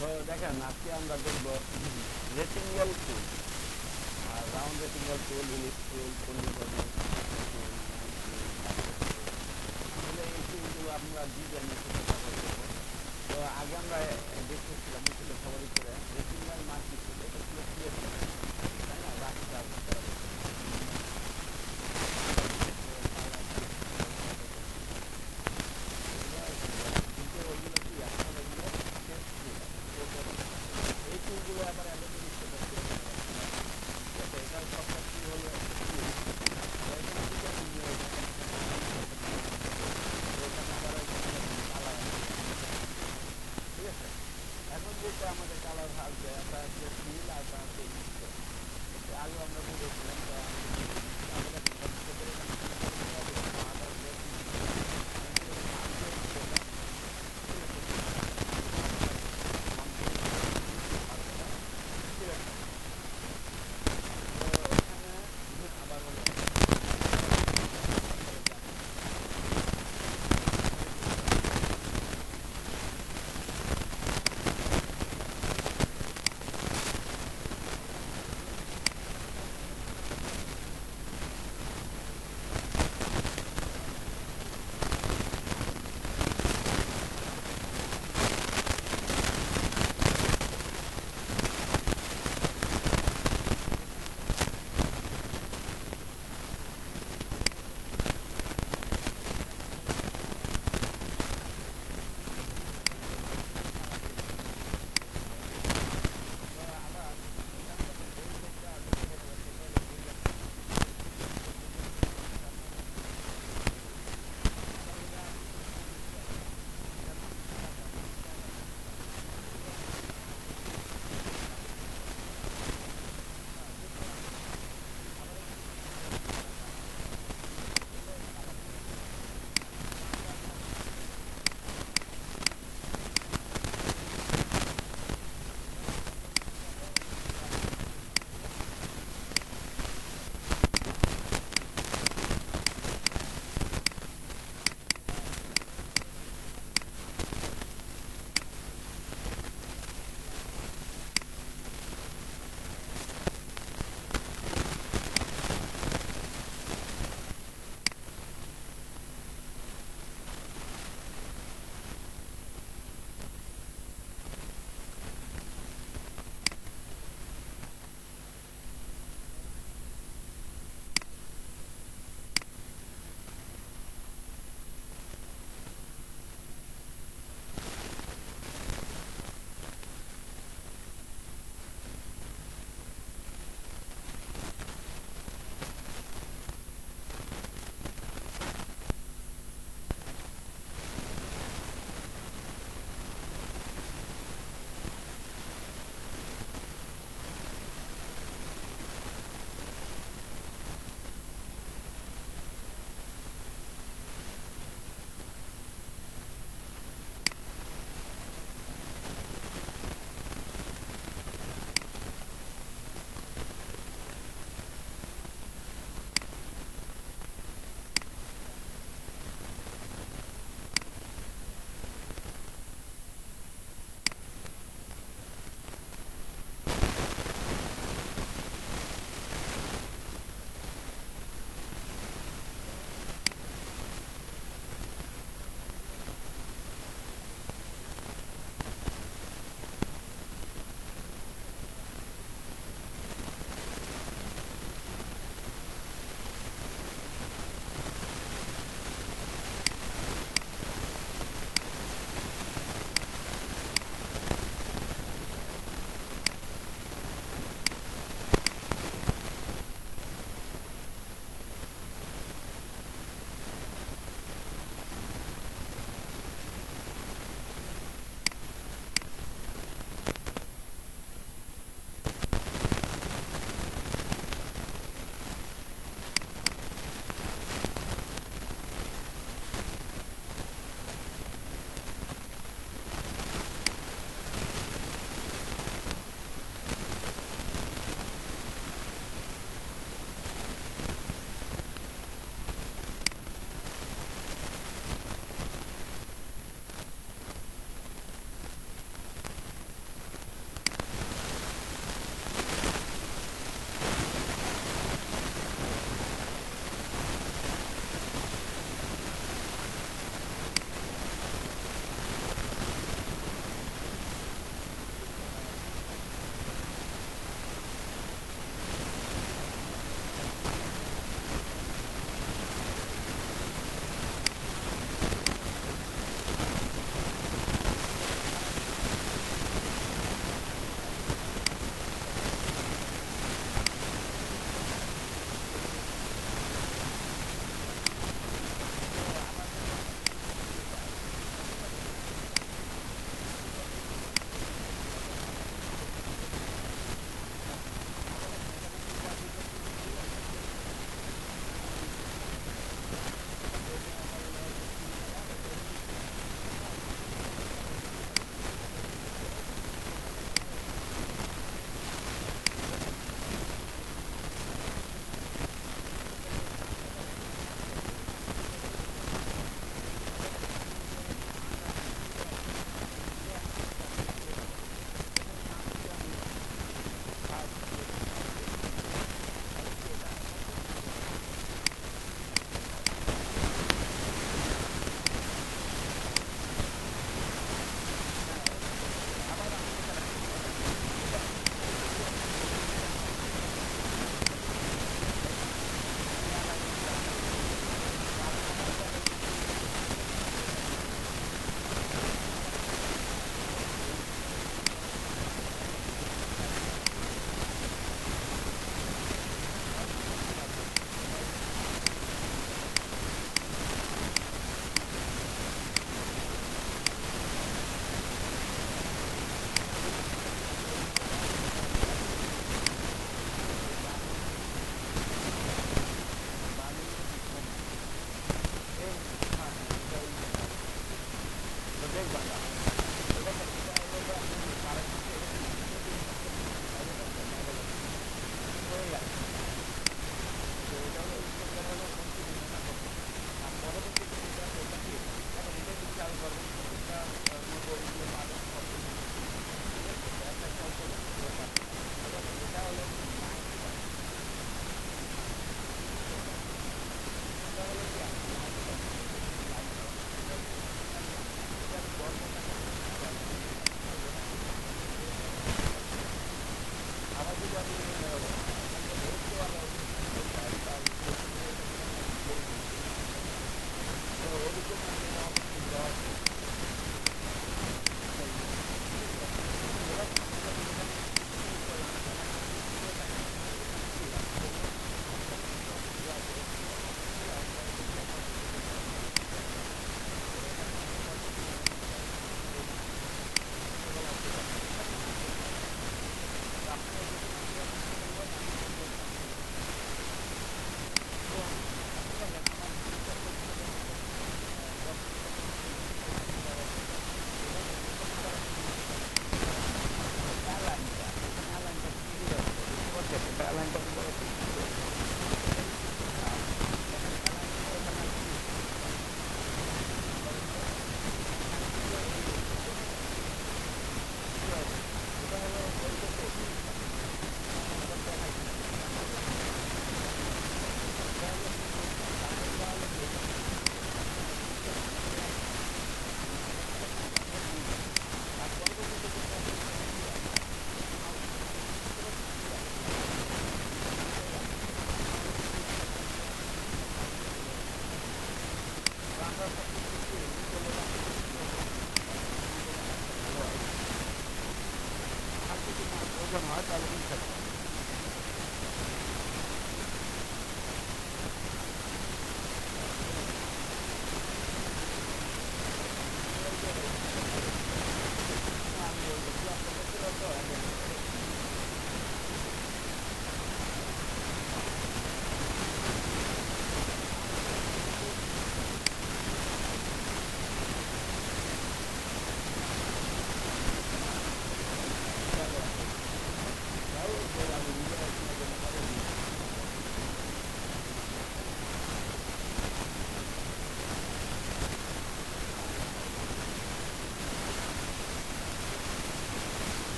তো দেখেন আজকে আমরা দেখব রেক্টেঙ্গেল টুল আর রাউন্ড রেক্টেঙ্গেল টুল, ইলিপস টুল, পলিগন টুল, আসলে এই টুলগুলো আমরা ডিজাইন করতে পারবো। তো আগে আমরা দেখতেছিলাম মুখে সবারই করে রেক্টেঙ্গেল মার্কি টুল, এটা ছিল সিএসএস, তাই না? রাস্টার কিন্তু ওইগুলো কি এখন ওইগুলো টেস্ট টুল, এই টুলগুলো আবার অ্যাডোবে ইলাস্ট্রেটর দিয়ে ঠিক আছে। এটার সবটা কি হলো এখানে ডিজাইন নিয়ে এখানে আবার কালার ঠিক আছে। এখন যেটা আমাদের কালার আসবে একটা হচ্ছে ফিল আর একটা হচ্ছে ইনস্টল। আগে আমরা বুঝেছিলাম যে আমাদের আমাদের কষ্ট করে এখানে কি করবো অবশ্যই মাঠ আসবে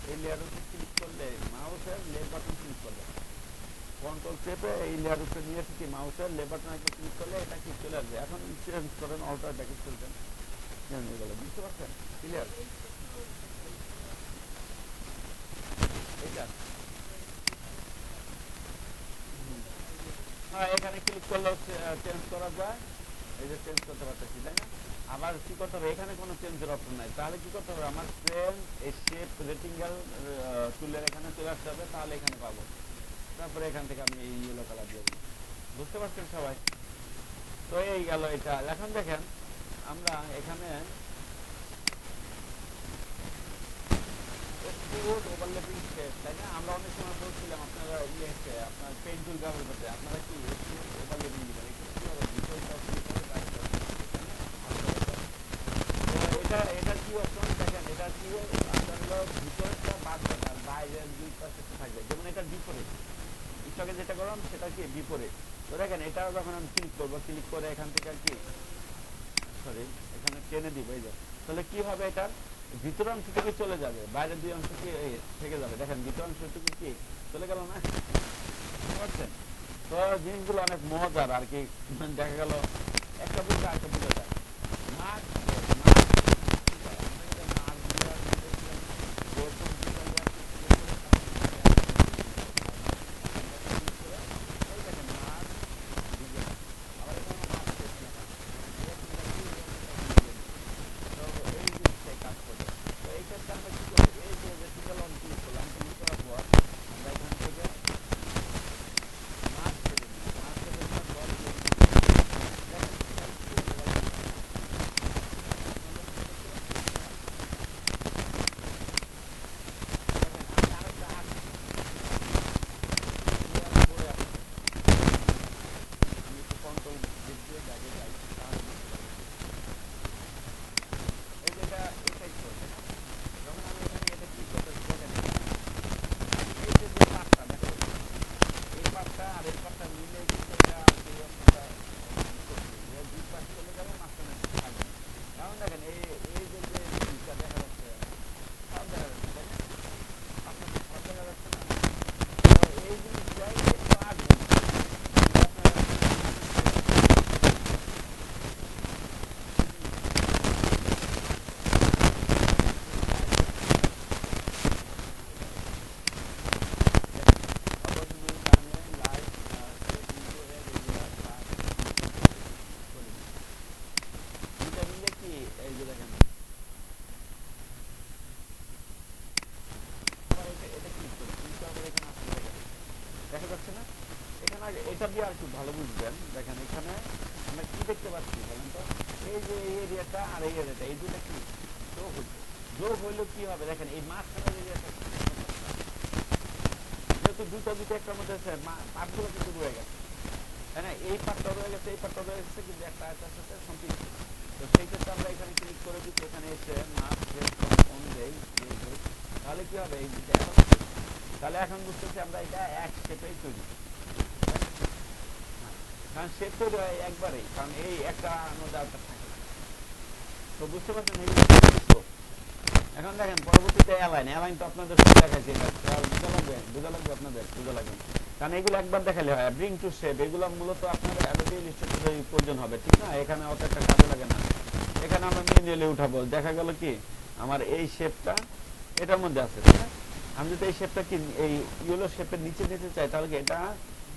এই লেয়ারের উপর ক্লিক করলে মাউসের লেফট বাটন ক্লিক করলে কন্ট্রোল চেপে এই লেয়ার উপরে নিয়ে এসে কি মাউসের লেফট বাটন একবার ক্লিক করলে এটা কি চলে আসবে। এখন চেঞ্জ করেন অল্টার ব্যাকে চলবেন, চেঞ্জ হয়ে গেল, বুঝতে পারছেন? ক্লিয়ার? এটা হ্যাঁ, এখানে ক্লিক করলে চেঞ্জ করা যায়, এই যে চেঞ্জ করতে পারতেছি, তাই না? আবার কি করতে হবে, এখানে কোনো চেঞ্জের অপশন নাই, তাহলে কি করতে হবে, আমার ফ্রেম এই শেপ রেক্টেঙ্গেল টুলের এখানে চলে আসতে হবে, তাহলে এখানে পাবো, তারপরে এখান থেকে আমি এই ইয়েলো কালার দিয়ে দেবো। বুঝতে পারছেন সবাই? তো এই গেল এটা। এখন দেখেন আমরা এখানে এক্সট্রুড ওভারল্যাপিং শেপ, তাই না? আমরা অনেক সময় বলছিলাম আপনারা ইয়েতে আপনার পেন টুল ব্যবহার করতে, আপনারা কি এক্সট্রুড ওভারল্যাপিং দিবেন, এটা কি হবে, ভিতরটা ক্লিক করে কাজটা, তো এটা কি অপশন দেখেন, এটা কি আপনার হলো ভিতরটা বাদ দেন আর বাইরের দুই পাশে থাকবে, যেমন এটা বিপরীত, ইচ্ছাকে যেটা করলাম সেটা কি বিপরীত। তো দেখেন এটা যখন আমি ক্লিক করবো, ক্লিক করে এখান থেকে আর কি সরি এখানে টেনে দিব, এই যে তাহলে কি হবে, এটার ভিতর অংশ থেকে চলে যাবে, বাইরের দুই অংশ কি থেকে যাবে, দেখেন ভিতর অংশটুকু কি চলে গেল না, বুঝতে পারছেন? তো জিনিসগুলো অনেক মজার আর কি, দেখা গেল একটা বুঝতে আরেকটা বুঝে যায়। মাছ দেখা যাচ্ছে না? এখানে এটা দিয়ে আর একটু ভালো বুঝবেন, দেখেন এখানে আমরা কি দেখতে পাচ্ছি বলেন তো, এই যে এই এরিয়াটা আর এই এরিয়াটা, এই দুটা কি যোগ হচ্ছে, যোগ হইলেও কি হবে, দেখেন এই মাঝখানের এরিয়াটা যেহেতু দুটো একটার মধ্যে পার্টগুলো কিন্তু রয়ে গেছে, তাই না? এই পার্টটা রয়ে গেছে, এই পার্টটা রয়ে গেছে, কিন্তু একটা আয়তার সাথে সম্পৃক্ত। তো সেই ক্ষেত্রে আমরা এখানে ক্লিক করে দিচ্ছি, এখানে এসে মাছ অন দেই, তাহলে কি হবে, এই দুটো এখন তাহলে এখন বুঝতেছি আমরা এটা এক শেপেই তৈরি, কারণ শেপ তৈরি হয় একবারেই, কারণ এই একটা মধ্যে আরেকটা থাকে। তো বুঝতে পারছেন এখন দেখেন পরবর্তীতে অ্যালাইন তো আপনাদের দেখাইছে, এটা বোঝা লাগবে আপনাদের, বোঝা লাগবে, কারণ এগুলো একবার দেখালে হয়। ব্রিং টু শেপ এগুলো মূলত আপনার অ্যাডোবি ইলাস্ট্রেটরে প্রয়োজন হবে, ঠিক না? এখানে অত একটা কাজে লাগে না, এখানে আমরা ম্যানুয়ালি উঠাবো, দেখা গেল কি আমার এই শেপটা এটার মধ্যে আছে, ঠিক না? আমি যদি এই শেপটা কি এই ইয়েলো শেপের নিচে নিতে চাই, তাহলে কি এটা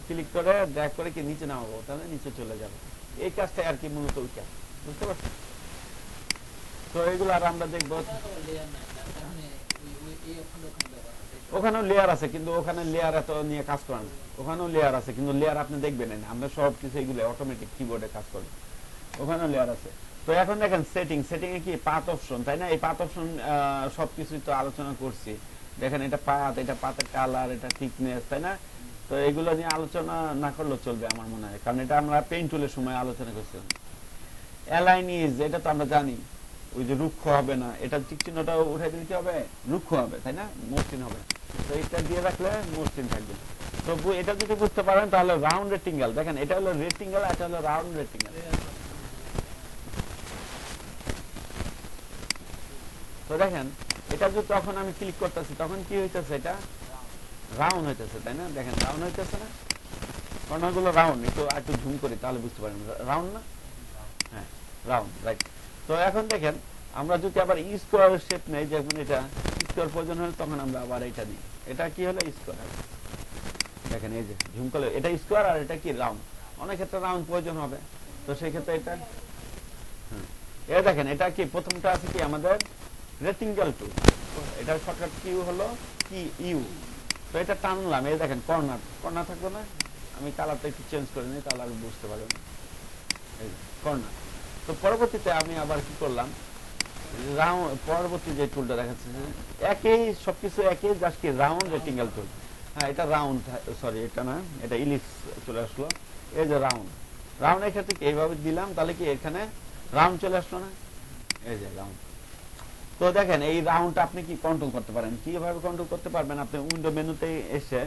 ক্লিক করে ড্র্যাগ করে কি নিচে নামাবো, তাহলে নিচে চলে যাবে, এই কাজটা আর কি মূলত ওইটা, বুঝতে পারছেন? তো এগুলো আর আমরা দেখবো, ওখানেও লেয়ার আছে, কিন্তু ওখানে লেয়ার এত নিয়ে কাজ করে না, ওখানেও লেয়ার আছে, কিন্তু লেয়ার আপনি দেখবেন না, আমরা সব কিছু এগুলো অটোমেটিক কিবোর্ডে কাজ করবে, ওখানেও লেয়ার আছে। তো এখন দেখেন সেটিং এ কি পাথ অপশন, তাই না? এই পাথ অপশন সবকিছুই তো আলোচনা করছি, দেখেন এটা পাথের কালার, এটা থিকনেস, তাই না? তো এগুলো নিয়ে আলোচনা না করলেও চলবে আমার মনে হয়, কারণ এটা আমরা পেইন্ট টুলের সময় আলোচনা করছিলাম। অ্যালাইন ইজ, এটা তো আমরা জানি, ওই যে রুক্ষ হবে না, এটা টিক চিহ্নটা উঠাই দিলে কি হবে, রুক্ষ হবে, তাই না? মসৃণ হবে, তো এটা দিয়ে রাখলে মসৃণ থাকবে। তো এটা যদি বুঝতে পারেন তাহলে রাউন্ড রেক্টেঙ্গেল, দেখেন এটা হলো রেক্টেঙ্গেল, এটা হলো রাউন্ড রেক্টেঙ্গেল। তো দেখেন এটা যদি তখন আমি ক্লিক করতেছি তখন কি হইতেছে, এটা রাউন্ড হইতেছে, তাই না? দেখেন রাউন্ড হইতেছে না, কর্নারগুলো রাউন্ড। একটু জুম করি তাহলে বুঝতে পারেন, রাউন্ড না? হ্যাঁ, রাউন্ড, রাইট। তো এখন দেখেন আমরা যদি আবার স্কোয়ার শেপ নেই, যেমন এটা স্কোয়ার প্রয়োজন হলে তখন আমরা আবার এটা দিই। এটা কি হলো, স্কোয়ার। দেখেন এই যে জুম করলে এটা স্কোয়ার আর এটা কি রাউন্ড। অনেক ক্ষেত্রে রাউন্ড প্রয়োজন হবে, তো সেই ক্ষেত্রে এটা এটা দেখেন এটা কি প্রথমটা আছে কি আমাদের রেক্টেঙ্গেল টুল, এটার শর্টকাট কিউ হলো কি ইউ। তো এটা টানলাম, এই দেখেন কর্নার, কর্নার থাকবে না? আমি কালারটা একটু চেঞ্জ করে নিই তাহলে আমি বুঝতে পারবেন। এই কর্নার। তো পরবর্তীতে আমি আবার কি করলাম, রাউন্ড, পরবর্তী যে টুলটা দেখাচ্ছে একই সবকিছু একই, জাস্ট কি রাউন্ড রেক্টেঙ্গেল টুল। হ্যাঁ এটা রাউন্ড, সরি এটা না, এটা ইলিপস চলে আসলো। এই যে রাউন্ড, রাউন্ডের ক্ষেত্রে এইভাবে দিলাম তাহলে কি এখানে রাউন্ড চলে আসলো না? এই যে রাউন্ড। তো দেখেন এই রাউন্ডটা আপনি কি কন্ট্রোল করতে পারেন, কিভাবে কন্ট্রোল করতে পারবেন? আপনি উইন্ডো মেনুতে এসে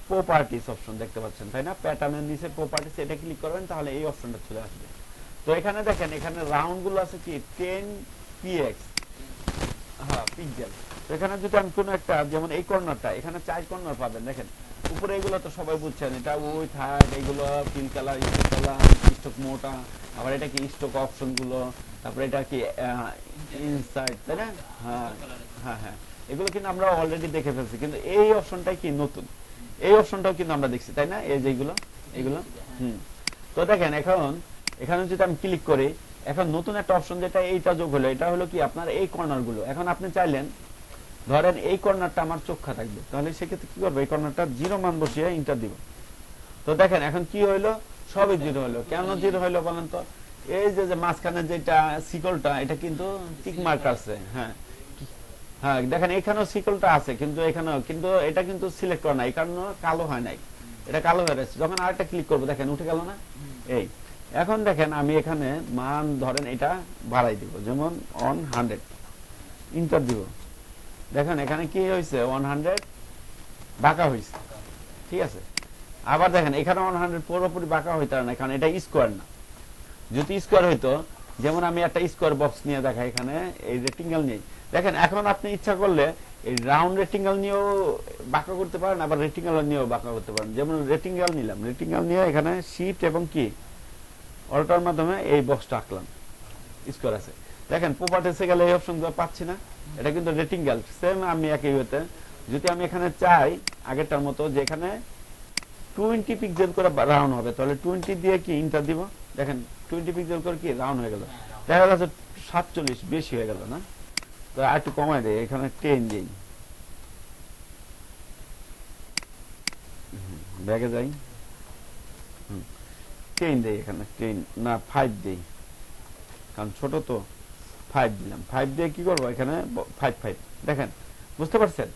প্রপার্টিস অপশন দেখতে পাচ্ছেন, তাই না? প্যাটার্নের নিচে প্রপার্টিস, এটা ক্লিক করবেন তাহলে এই অপশনটা চলে আসবে। তো এখানে দেখেন এখানে রাউন্ড গুলো আছে কি 10 px, হ্যাঁ পিক্সেল। তো এখানে যদি আমি কোনো একটা, যেমন এই কর্নারটা, এখানে 4 কর্নার পাবেন। দেখেন উপরে এগুলো তো সবাই বুঝছেন, এটা উইথ হাইট, এগুলো fill colour, stock colour, stock মোটা, আবার এটা কি স্টক অপশন গুলো, তারপরে এটা কি ইনসাইড, তাই না? হ্যাঁ হ্যাঁ হ্যাঁ, এগুলো কিন্তু আমরা অলরেডি দেখে ফেলছি, কিন্তু এই অপশনটাই কি নতুন, এই অপশনটাও কিন্তু আমরা দেখছি, তাই না? এই যে এগুলো তো দেখেন এখন এখানে যদি আমি ক্লিক করি, এখন নতুন একটা অপশন যেটা এইটা যোগ হলো, এটা হলো কি আপনার এই কর্নার গুলো। এখন আপনি চাইলেন ধরেন এই কর্নারটা আমার চোখা থাকবে, তাহলে সেক্ষেত্রে কি করবো, এই কর্নারটা 0 মান বসিয়ে ইন্টার দিব। তো দেখেন এখন কি হইলো, সবই 0 হইলো। কেন 0 হইলো বলেন তো? এই যে মাঝখানে যেটা সিকলটা, এটা কিন্তু টিক মার্ক আছে। হ্যাঁ হ্যাঁ, দেখেন এখানেও সিকলটা আছে, কিন্তু এখানেও কিন্তু এটা কিন্তু সিলেক্ট করা নাই, এই কারণে কালো হয় নাই, এটা কালো হয়ে গেছে। যখন আরেকটা ক্লিক করবো দেখেন উঠে গেল না? এই এখন দেখেন আমি এখানে মান ধরেন এটা বাড়াই দিব, যেমন 100, ইন্টার দিব। দেখেন এখানে কি হয়েছে, 100 বাঁকা হয়েছে, ঠিক আছে? আবার দেখেন এখানে 100 পুরোপুরি বাঁকা হইতে না, কারণ এটা স্কোয়ার না। যদি স্কোয়ার হইতো, যেমন আমি একটা স্কোয়ার বক্স নিয়ে দেখাই, এখানে এই রেক্টেঙ্গেল নেই। দেখেন এখন আপনি ইচ্ছা করলে এই রাউন্ড রেক্টেঙ্গেল নিয়েও বাঁকা করতে পারেন, আবার রেক্টেঙ্গেল নিয়েও বাঁকা করতে পারেন। যেমন রেক্টেঙ্গেল নিলাম, রেক্টেঙ্গেল নিয়ে এখানে শিফট এবং কি অল্টার মাধ্যমে এই বক্সটা আঁকলাম, স্কোয়ার আছে। দেখেন প্রপার্টিসে গেলে এই অপশনগুলো পাচ্ছি না, এটা কিন্তু রেক্টেঙ্গেল। সেম আমি একই হতে যদি আমি এখানে চাই আগেরটার মতো যে এখানে 20 পিক্সেল করে রাউন্ড হবে, তাহলে 20 দিয়ে কি ইন্টার দিব। দেখেন 20 পিক্সেল করে কি রাউন্ড হয়ে গেল, দেখা যাচ্ছে 47 বেশি হয়ে গেল না? তো আর একটু কমাই দেয়, এখানে 10 দিই, ব্যাগে যাই, 10 দেই, এখানে 10 না 5 দেই, কারণ ছোট তো 5 দিলাম। 5 দিয়ে কি করবো, এখানে 5 দেখেন বুঝতে পারছেন?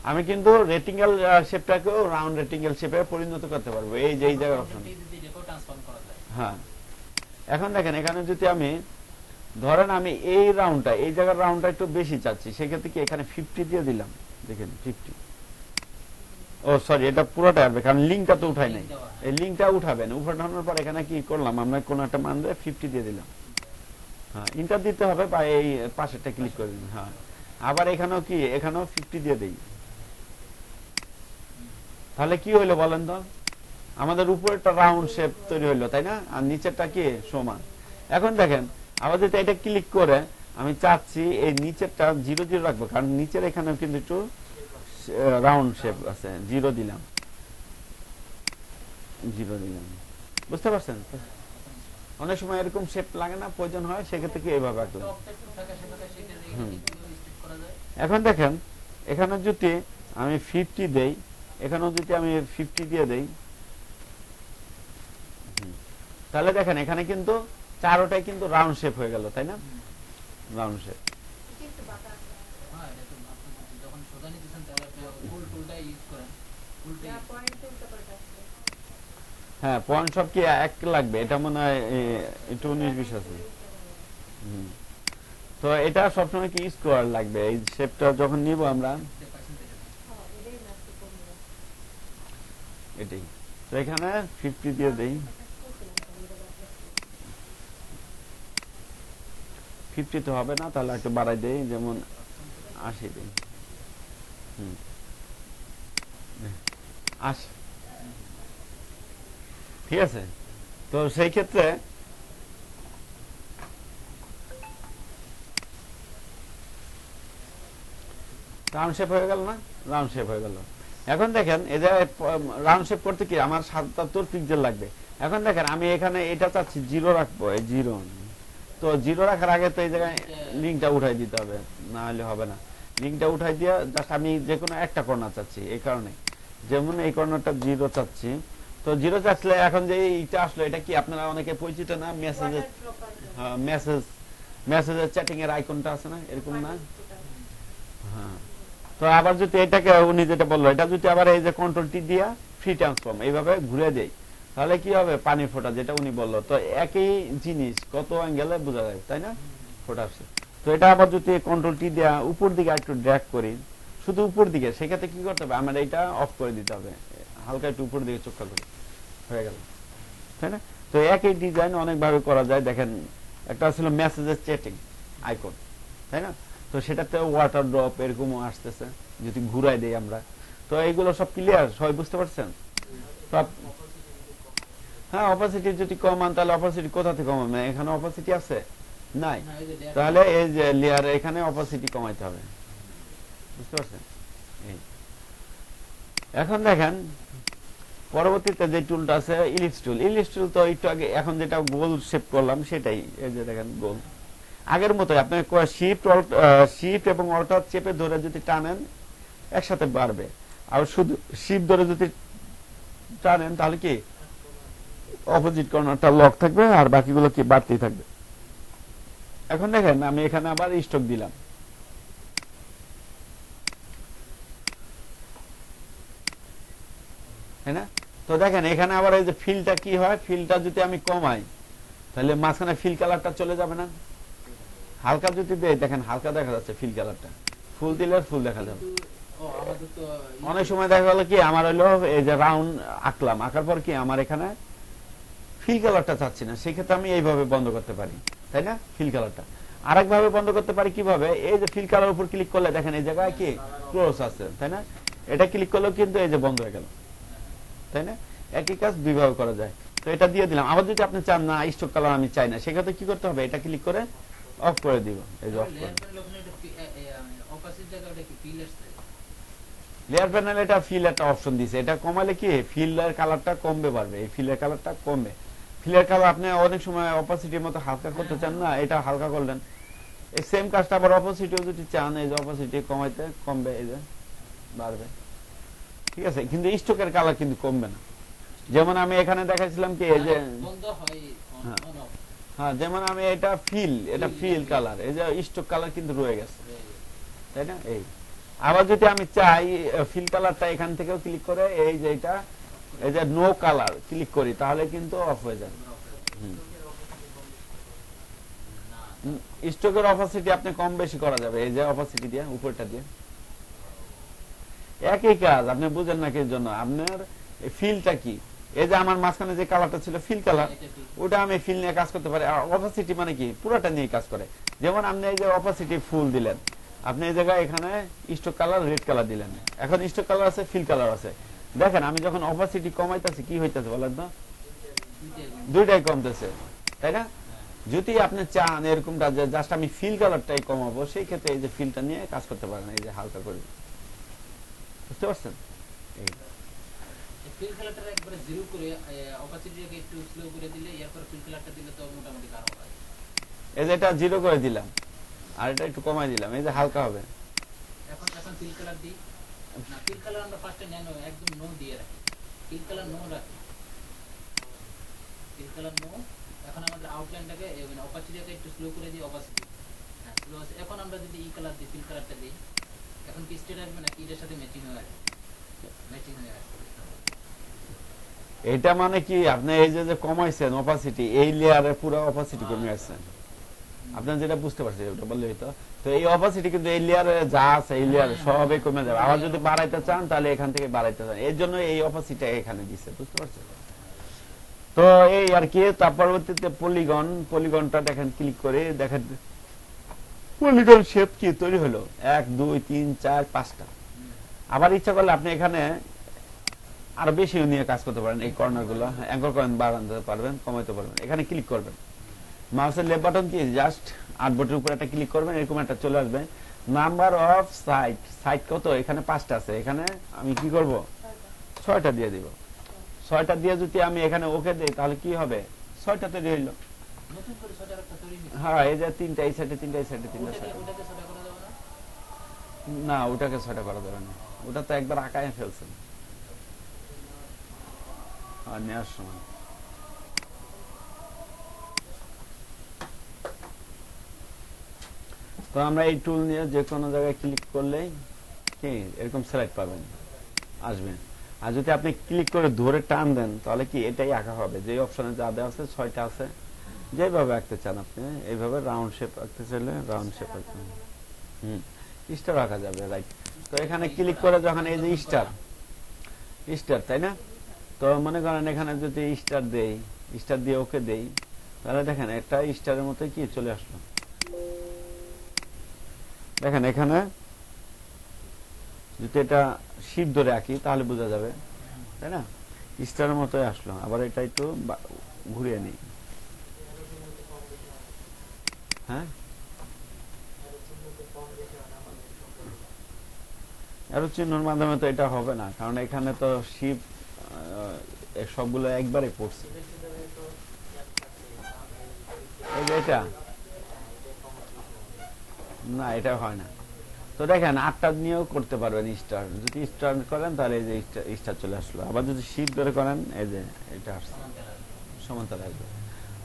আমি কিন্তু রেক্টেঙ্গেল শেপটাকেও রাউন্ড রেক্টেঙ্গেল শেপে পরিণত করতে পারবো, এই যে এই জায়গার অপশন। হ্যাঁ এখন দেখেন এখানে যদি আমি ধরেন আমি এই রাউন্ডটা, এই জায়গার রাউন্ডটা একটু বেশি চাচ্ছি, সেক্ষেত্রে কি এখানে 50 দিয়ে দিলাম। দেখেন 50, ও সরি এটা পুরোটা আসবে, কারণ লিঙ্কটা তো উঠাই নাই, এই লিঙ্কটা উঠাবেন। উঠানোর পর এখানে কি করলাম, আমরা কোন একটা মান দিয়ে 50 দিয়ে দিলাম। হ্যাঁ ইন্টার দিতে হবে, বা এই পাশেরটা ক্লিক করে দিন। হ্যাঁ আবার এখানেও কি, এখানেও 50 দিয়ে দেই। তাহলে কি হইলো বলেন তো, আমাদের উপরেরটা রাউন্ড শেপ তৈরি হইলো, তাই না? আর নিচেরটা কি সমান। এখন দেখেন আবার যদি এটা ক্লিক করে আমি চাচ্ছি এই নিচেরটা 0 রাখবো, কারণ নিচের এখানে কিন্তু একটু রাউন্ড শেপ আছে, 0 দিলাম, 0 দিলাম। বুঝতে পারছেন? অনেক সময় এরকম শেপ লাগে না, প্রয়োজন হয়, সেক্ষেত্রে কি এইভাবে আঁকলাম। এখন দেখেন এখানে যদি আমি 50 দেই, এখানেও যদি আমি 50 দিয়ে দেই, তাহলে দেখেন এখানে কিন্তু চারোটাই কিন্তু রাউন্ড শেপ হয়ে গেল, তাই না? Round shape. হ্যাঁ পয়েন্ট সব কি এক লাগবে, এটা মনে হয় একটু 19-20 আছে। তো এটা সবসময় কি স্কোয়ার লাগবে, এই শেপটা যখন নিব আমরা, এটাই। তো এখানে 50 দিয়ে দেই, 50 তো হবে না, তাহলে একটু বাড়াই দেই, যেমন 80 দেই। ঠিক আছে, তো সেই ক্ষেত্রে রাউন্ড শেপ হয়ে গেল না, রাউন্ড শেপ হয়ে গেল। এখন দেখেন এই যে রাউন্ড শেপ করতে কি আমার 77 পিক্সেল লাগবে। এখন দেখেন আমি এখানে এটা চাচ্ছি 0 রাখবো, এই 0, তো 0 রাখার আগে তো এই জায়গায় লিঙ্কটা উঠাই দিতে হবে, না হলে হবে না। লিঙ্কটা উঠাই দিয়ে জাস্ট আমি যে কোনো একটা কর্নার চাচ্ছি, এই কারণে যেমন এই কর্নারটা 0 চাচ্ছি। তো 0 চাচ্লে এখন যে এইটা আসলো, এটা কি আপনারা অনেকে পরিচিত না, মেসেজের চ্যাটিং এর আইকনটা আছে না, এরকম না? হ্যাঁ, তো আবার যদি এটাকে উনি যেটা বললো, এটা যদি আবার এই যে কন্ট্রোল টি দিয়া ফ্রি ট্রান্সফর্ম এইভাবে ঘুরে দেই, তাহলে কি হবে, পানির ফোঁটা যেটা উনি বললো, তো একই জিনিস কত অ্যাঙ্গেলে বোঝা যায়, তাই না, ফোঁটা আসছে। তো এটা আবার যদি কন্ট্রোল টি দেয়া উপর দিকে একটু ড্র্যাগ করি, শুধু উপর দিকে, সেক্ষেত্রে কি করতে হবে, আমার এটা অফ করে দিতে হবে, হালকা একটু উপর দিকে চোখা করে, হয়ে গেল, তাই না? তো একই ডিজাইন অনেকভাবে করা যায়। দেখেন একটা ছিল মেসেজের চ্যাটিং আইকন, তাই না, তো সেটাতে ওয়াটার ড্রপ এরকমও আসতেছে যদি ঘুরাই দেই আমরা। তো এইগুলো সব ক্লিয়ার, সবাই বুঝতে পারছেন? হ্যাঁ, অপাসিটি যদি কমান তাহলে অপাসিটি কোথা থেকে কমাবে, এখানে অপাসিটি আছে নাই, তাহলে এই যে লেয়ার এখানে অপাসিটি কমাইতে হবে, বুঝতে পারছেন? এখন দেখেন পরবর্তীতে যে টুলটা আছে ইলিপস টুল। ইলিপস টুল তো একটু আগে, এখন যেটা গোল শেপ করলাম সেটাই, এই যে দেখেন গোল আগের মতোই। আপনি শিফট এবং অল্টার চেপে ধরে যদি টানেন একসাথে বাড়বে, আর শুধু শিফট ধরে যদি টানেন তাহলে কি অপোজিট কর্নারটা লক থাকবে আর বাকিগুলো কি বাড়তেই থাকবে। এখন দেখেন আমি এখানে আবার স্ট্রোক দিলাম, তাই না? তো দেখেন এখানে আবার এই যে ফিলটা কি হয়, ফিলটা যদি আমি কমাই তাহলে মাঝখানে ফিল কালারটা চলে যাবে না? হালকা যদি দেয়, দেখেন হালকা দেখা যাচ্ছে ফিল কালারটা, ফুল দিলে ফুল দেখা যাবে। অনেক সময় দেখা গেল কি আমার হইলো এই যে রাউন্ড আঁকলাম, আঁকার পর কি আমার এখানে ফিল কালারটা চাচ্ছি না, সেক্ষেত্রে আমি এইভাবে বন্ধ করতে পারি, তাই না? ফিল কালারটা আরেক ভাবে বন্ধ করতে পারি কিভাবে, এই যে ফিল কালার উপর ক্লিক করলে দেখেন এই জায়গায় কি ক্লোজ আছে, তাই না? এটা ক্লিক করলেও কিন্তু এই যে বন্ধ হয়ে গেল, তাই না? একই কাজ দুইভাবে করা যায়। তো এটা দিয়ে দিলাম। আবার যদি আপনি চান না স্ট্রোক কালার আমি চাই না, সেক্ষেত্রে কি করতে হবে, এটা ক্লিক করে অফ করে দিব, এই যে অফ করে। লেয়ার প্যানেল এটা ফিল একটা অপশন দিয়েছে, এটা কমালে কি ফিলের কালারটা কমবে, বাড়বে, এই ফিলের কালারটা কমবে। ফিলের কালার আপনি অনেক সময় অপাসিটির মতো হালকা করতে চান না, এটা হালকা করলেন, এই সেম কাজটা আবার অপোজিটেও যদি চান, এই যে অপোজিটে কমাইতে কমবে, এই যে বাড়বে, ঠিক আছে? কিন্তু স্ট্রোকের কালার কিন্তু কমবে না। যেমন আমি এখানে দেখাইছিলাম কি এই যে হ্যাঁ, যেমন আমি এটা ফিল কালার, এই যে স্ট্রোক কালার কিন্তু রয়ে গেছে, তাই না? এই আবার যদি আমি চাই ফিল কালারটা এখান থেকেও ক্লিক করে এই যে এটা, এই যে নো কালার ক্লিক করি, তাহলে কিন্তু অফ হয়ে যাবে। স্ট্রোকের অপাসিটি আপনি কম বেশি করা যাবে, এই যে অপাসিটি দিয়ে উপরটা দিয়ে একই কাজ। আপনি বুঝেন না কি জন্য, আপনার ফিলটা কি, এই যে আমার মাঝখানে যে কালারটা ছিল ফিল কালার, ওটা আমি ফিল নিয়ে কাজ করতে পারি। আর অপাসিটি মানে কি, পুরোটা নিয়ে কাজ করে। যেমন আপনি এই যে অপাসিটি ফুল দিলেন, আপনি এই জায়গায় এখানে স্ট্রোক কালার রেড কালার দিলেন, এখন স্ট্রোক কালার আছে, ফিল কালার আছে। দেখেন আমি যখন অপাসিটি কমাইতেছি কি হইতেছে বলেন তো, দুইটাই কমতেছে, তাই না? যদি আপনি চান এরকমটা যে জাস্ট আমি ফিল কালারটাই কমাবো, সেই ক্ষেত্রে এই যে ফিলটা নিয়ে কাজ করতে পারেন, এই যে হালকা করে, বুঝতে পারছেন? ফিল কালারটা একবারে জিরো করে অপাসিটিটাকে একটু স্লো করে দিলে, এরপর ফিল কালারটা দিলে তো মোটামুটি গাঢ় হয়। এই যে এটা জিরো করে দিলাম আর এটা একটু কমাই দিলাম, এই যে হালকা হবে। এখন ফিল কালার দিই না, ফিল কালার আমরা ফার্স্টে নো, একদম নো দিয়ে রাখি, ফিল কালার নো রাখি, ফিল কালার নো। এখন আমাদের আউটলাইনটাকে মানে অপাসিটিটাকে একটু স্লো করে দিই, অপাসিটি হ্যাঁ স্লো আছে। এখন আমরা যদি ই কালার দিই, ফিল কালারটা দিই, এখন কি স্টেট আসবে নাকি এটার সাথে ম্যাচিং হয়ে আসবে? ম্যাচিং হয়ে আসবে। এটা মানে কি, আপনি এই যে কমাইছেন অপাসিটি, এই লেয়ারে পুরো অপাসিটি কমে আসছেন, আপনার যেটা বুঝতে পারছেন ওটা বললেই তো। তো এই অপাসিটি কিন্তু এই লেয়ারে যা আছে এই লেয়ারে সবই কমে যাবে। আবার যদি বাড়াইতে চান তাহলে এখান থেকে বাড়াইতে চান, এর জন্য এই অপাসিটি এখানে দিছে, বুঝতে পারছেন? তো এই আর কি। তার পরবর্তীতে পলিগনটা দেখেন, ক্লিক করে দেখেন পলিগন শেপ কি তৈরি হলো, 1 2 3 4 5টা, আবার ইচ্ছা করলে আপনি এখানে আরো বেশি নিয়ে কাজ করতে পারেন। এই কর্নার গুলো অ্যাঙ্কর করেন, বাড়াতে পারবেন, কমাইতে পারবেন। এখানে ক্লিক করবেন, মাউসের লেফট বাটন দিয়ে জাস্ট আর্টবোর্ডের উপর একটা ক্লিক করবেন, এরকম একটা চলে আসবে। নাম্বার অফ সাইট, সাইট কত? এখানে 5টা আছে, এখানে আমি কি করব 6টা দিয়ে দিব। 6টা দিয়ে যদি আমি এখানে ওকে দেই তাহলে কি হবে? 6টা তৈরি হইল। নতুন করে ছয়টা একটা তৈরি নিতে হ্যাঁ, এই যে 3টা এই সাইডে, 3টা এই সাইডে, 3টা সাইডে। ওটাকে ছয়টা করা যাবে না? না, ওটাকে 6টা করা যাবে না, ওটা তো একবার আঁকায় ফেলছেন আর নেওয়ার সময়। তো আমরা এই টুল নিয়ে যে কোনো জায়গায় ক্লিক করলেই কি এরকম সিলেক্ট পাবেন, আসবে। আর যদি আপনি ক্লিক করে ধরে টান দেন তাহলে কি এটাই আঁকা হবে। যে অপশনে যা দেওয়া আছে 6টা আছে, যেভাবে আঁকতে চান আপনি, এইভাবে রাউন্ড শেপ আঁকতে চাইলে রাউন্ড শেপ আঁকতে, স্টার আঁকা যাবে, রাইট। তো এখানে ক্লিক করে যখন এই যে স্টার, স্টার, তাই না? তো মনে করেন এখানে যদি স্টার দেই, স্টার দিয়ে ওকে দেই, তাহলে দেখেন একটা স্টারের মতো কি চলে আসলো। দেখেন এখানে যদি এটা শিপ ধরে আঁকি তাহলে বোঝা যাবে, তাই না? স্টারের মতোই আসলো। আবার এটা একটু ঘুরিয়ে নিই। হ্যাঁ, এর চিহ্নের মাধ্যমে তো এটা হবে না, কারণ এখানে তো শিপ সবগুলো একবারে পড়ছে। এই যে এটা না, এটা হয় না। তো দেখেন 8টা নিয়েও করতে পারবেন স্টার। যদি স্টার করেন তাহলে এই যে স্টার চলে আসলো। আবার যদি শিপ ধরে করেন এই যে এটা আসছে, সমান্তরাল আসবে।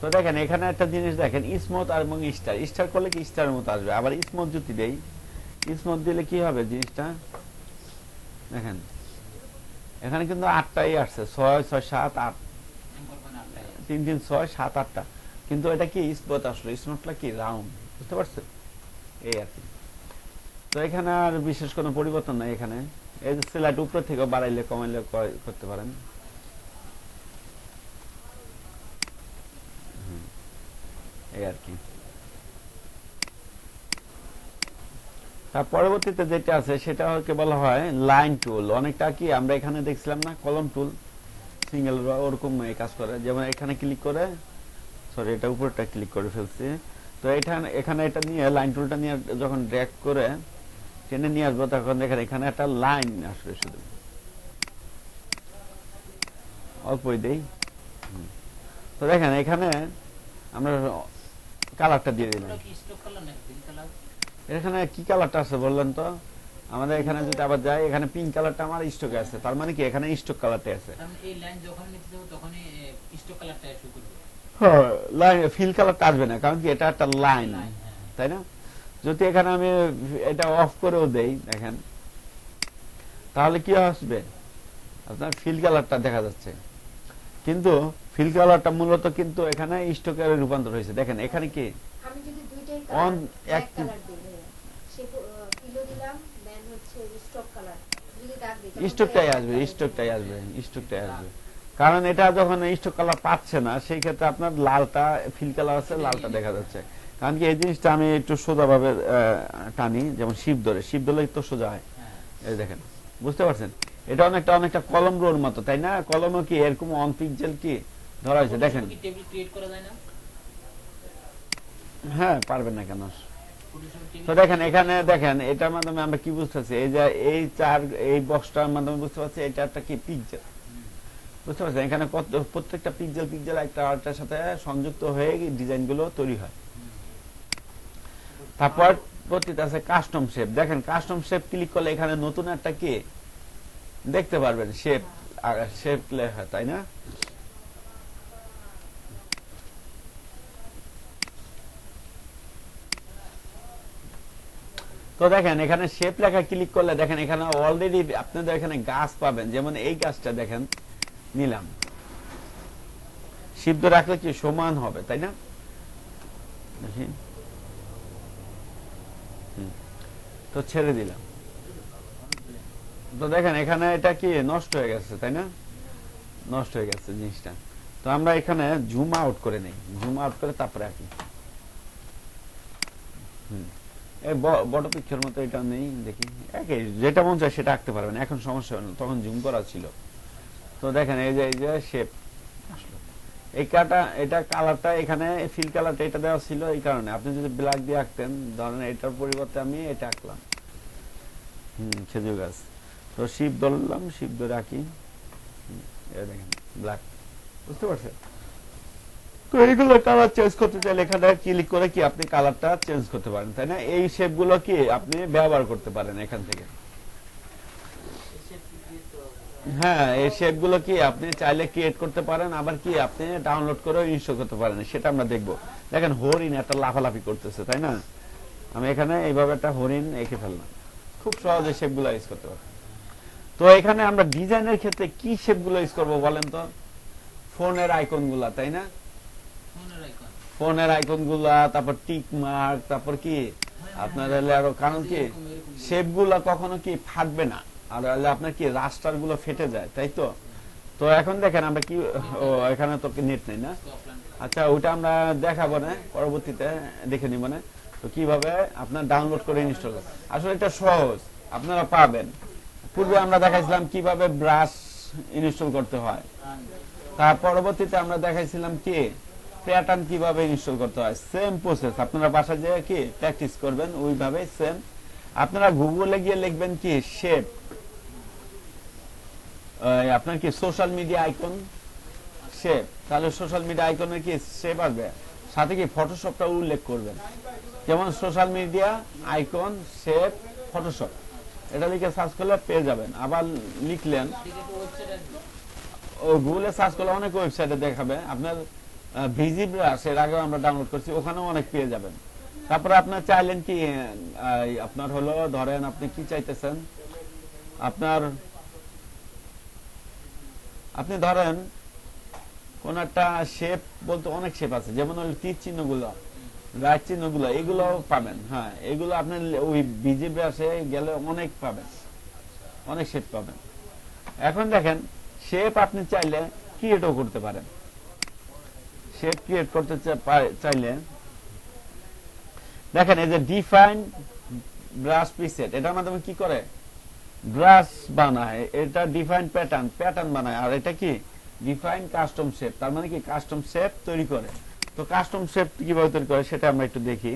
তো দেখেন এখানে একটা জিনিস দেখেন, স্মুথ আর এবং স্টার, স্টার করলে কি স্টারের মতো আসবে। আবার স্মুথ যদি দেই, স্মুথ দিলে কি হবে জিনিসটা দেখেন, এখানে কিন্তু 8টাই আসছে, 6 6 7 8, 3 3 6 7 8টা। কিন্তু এটা কি স্মুথ আসলো, স্মুথটা কি রাউন্ড, বুঝতে পারছেন? এই আর কি। তো এখানে আর বিশেষ কোনো পরিবর্তন নাই। এখানে এই যে স্লাইড উপর থেকে বাড়াইলে কমাইলে করতে পারেন। এই আর কি। তার পরবর্তীতে যেটা আছে সেটা হচ্ছে বলা হয় লাইন টুল। অনেকটা কি আমরা এখানে দেখছিলাম না কলম টুল, সিঙ্গেল ওরকম কাজ করে। যেমন এখানে ক্লিক করে, সরি এটা উপরটা ক্লিক করে ফেলছি। তো এখানে এটা নিয়ে লাইন টুলটা নিয়ে যখন ড্র্যাগ করে টেনে নিয়ে আসবো তখন দেখেন এখানে একটা লাইন আসবে, শুধু অল্পই দেই। তো দেখেন এখানে আমরা কালারটা দিয়ে দিলাম। ওটা কি স্টক কালার নাকি পিঙ্ক কালার? এখানে কি কালারটা আছে বললেন তো? আমাদের এখানে যদি আবার যাই, এখানে পিঙ্ক কালারটা আমার স্টকে আছে, তার মানে কি এখানে স্টক কালারটা আছে। আমি এই লাইন যখন নিতে যাব তখনই স্টক কালারটা শো করবে। হ্যাঁ, লাইন ফিল কালারটা আসবে না, কারণ কি এটা একটা লাইন, তাই না? যদি এখানে আমি এটা অফ করেও দেই দেখেন, তাহলে কি আসবে? আপনার ফিল কালারটা দেখা যাচ্ছে, কিন্তু ফিল কালারটা মূলত কিন্তু এখানে স্টকের রূপান্তর হয়েছে। দেখেন এখানে কি আমি যদি দুইটাই অন কালার এক কালার দিই, সে কিলো দিলাম, দেন হচ্ছে স্টক কালার যদি দাগ দিই স্টকটাই আসবে, স্টকটাই আসবে, স্টকটাই আসবে। কারণ এটা যখন স্টক কালার পাচ্ছে না, সেই ক্ষেত্রে আপনার লালটা ফিল কালার আছে, লালটা দেখা যাচ্ছে। কারণ কি এই জিনিসটা আমি একটু সোজাভাবে টানি, যেমন শিপ ধরলে তো সোজা হয়। এই দেখেন, বুঝতে পারছেন? এটা অনেকটা কলম রোর মতো, তাই না? কলমও কি এরকম অন পিক্সেল কি ধরা হয়েছে, দেখেন। কি টেবিল ক্রিয়েট করা যায় না? হ্যাঁ, পারবেন না কেন? তো দেখেন এখানে দেখেন, এটার মাধ্যমে আমরা কি বুঝতেছি, এই যে এই বক্সটার মাধ্যমে বুঝতে পারছি এটা একটা কি পিক্সেল, বুঝতে পারছেন? এখানে প্রত্যেকটা পিক্সেল একটা আরেকটার সাথে সংযুক্ত হয়ে ডিজাইন গুলো তৈরি হয়। তারপর পরবর্তীতে আছে কাস্টম শেপ। দেখেন কাস্টম শেপ ক্লিক করলে এখানে নতুন একটা কি দেখতে পারবেন, শেপ লেখা, তাই না? তো দেখেন এখানে শেপ লেখা ক্লিক করলে দেখেন এখানে অলরেডি আপনাদের এখানে গাছ পাবেন। যেমন এই গাছটা দেখেন নিলাম, শিপ ধরে রাখলে কি সমান হবে, তাই না? দেখি, তো ছেড়ে দিলাম। তো দেখেন এখানে এটা কি নষ্ট হয়ে গেছে, তাই না? নষ্ট হয়ে গেছে জিনিসটা। তো আমরা এখানে জুম আউট করে নেই, জুম আউট করে তারপরে আঁকি। এই বড় পিকচার মতো এটা নেই, দেখি একই যেটা মন চায় সেটা আঁকতে পারবেন, এখন সমস্যা হয় না, তখন জুম করা ছিল। তো দেখেন এই যে শেপ আসলো, এই কাটা এটা কালারটা এখানে ফিল কালারটা এটা দেওয়া ছিল এই কারণে। আপনি যদি ব্ল্যাক দিয়ে আঁকতেন, ধরেন এটার পরিবর্তে আমি এটা আঁকলাম, খেজুর গাছ, তো শিপ ধরলাম, শিপ ধরে আঁকি, দেখেন ব্ল্যাক, বুঝতে পারছেন? তো এইগুলো কালার চেঞ্জ করতে চাইলে এখানে ক্লিক করে কি আপনি কালারটা চেঞ্জ করতে পারেন, তাই না? এই শেপ গুলো কি আপনি ব্যবহার করতে পারেন এখান থেকে। হ্যাঁ, এই শেপ গুলো কি আপনি চাইলে ক্রিয়েট করতে পারেন, আবার কি আপনি ডাউনলোড করে ইনস্টল করতে পারেন, সেটা আমরা দেখবো। দেখেন হরিণ একটা লাফালাফি করতেছে, তাই না? আমি এখানে এইভাবে একটা হরিণ এঁকে ফেললাম, খুব সহজে শেপ গুলো ইউজ করতে পারেন। তো এখানে আমরা ডিজাইনের ক্ষেত্রে কি শেপ গুলো ইউজ করবো বলেন তো? ফোনের আইকন গুলা, তাই না? ফোনের আইকন গুলা, তারপর টিক মার্ক, তারপর কি আপনার আরো, কারণ কি শেপ গুলা কখনো কি ফাটবে না, আর আপনার কি রাস্টার গুলো ফেটে যায়, তাই তো? তো এখন দেখেন আমরা কি, এখানে তো নেট নেই না, আচ্ছা ওটা আমরা দেখাবো না, পরবর্তীতে দেখে নিব না। তো কিভাবে আপনার ডাউনলোড করে ইনস্টল করবেন, আসলে এটা সহজ, আপনারা পাবেন। পূর্বে আমরা দেখাইছিলাম কিভাবে ব্রাশ ইনস্টল করতে হয়, তার পরবর্তীতে আমরা দেখাইছিলাম কি প্যাটার্ন কিভাবে ইনস্টল করতে হয়। সেম প্রসেস, আপনারা বাসায় যেয়ে কি প্র্যাকটিস করবেন ওইভাবে সেম। আপনারা গুগলে গিয়ে লিখবেন কি শেপ, আপনার কি সোশ্যাল মিডিয়া আইকন শেপ, তাহলে সোশ্যাল মিডিয়া আইকনের কি শেপ আসবে, সাথে কি ফটোশপটা উল্লেখ করবেন, যেমন social media icon shape Photoshop, এটা লিখে সার্চ করলে পেয়ে যাবেন। আবার লিখলেন ও গুগলে সার্চ করলে অনেক ওয়েবসাইটে দেখাবে, আপনার ভিজি ব্রাশ এর আগে আমরা ডাউনলোড করছি, ওখানেও অনেক পেয়ে যাবেন। তারপরে আপনার চাইলেন কি আপনার হলো ধরেন আপনি কি চাইতেছেন, আপনি ধরেন কোন একটা শেপ বলতে অনেক শেপ আছে, যেমন হলো তীর চিহ্নগুলো, রাইট চিহ্নগুলো, এগুলো পাবেন। হ্যাঁ, এগুলো আপনি ওই ভিজি ব্রাশে গেলে অনেক পাবেন, অনেক শেপ পাবেন। এখন দেখেন শেপ আপনি চাইলে ক্রিয়েটও করতে পারেন। শেপ ক্রিয়েট করতে চাইলে দেখেন এই যে ডিফাইন ব্রাশ প্রিসেট, এটার মাধ্যমে কি করে ব্রাশ বানায়, এটা ডিফাইন প্যাটার্ন বানায়, আর এটা কি ডিফাইন কাস্টম শেপ, তার মানে কি কাস্টম শেপ তৈরি করে। তো কাস্টম শেপ কিভাবে তৈরি করে সেটা আমরা একটু দেখি।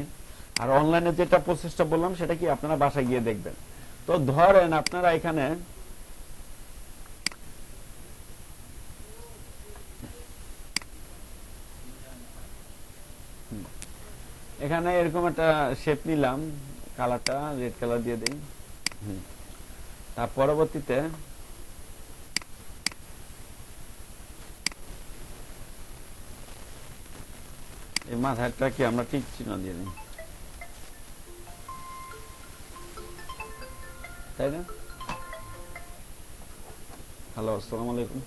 আর অনলাইনে যেটা প্রসেসটা বললাম সেটা কি আপনারা বাসায় গিয়ে দেখবেন। তো ধরেন আপনারা এখানে এরকম একটা শেপ নিলাম, কালারটা রেড কালার দিয়ে দিই। তার পরবর্তীতে এই মাথাটা কি আমরা ঠিক চিহ্ন দিয়ে দিই, তাই না? হ্যালো, আসসালামু আলাইকুম।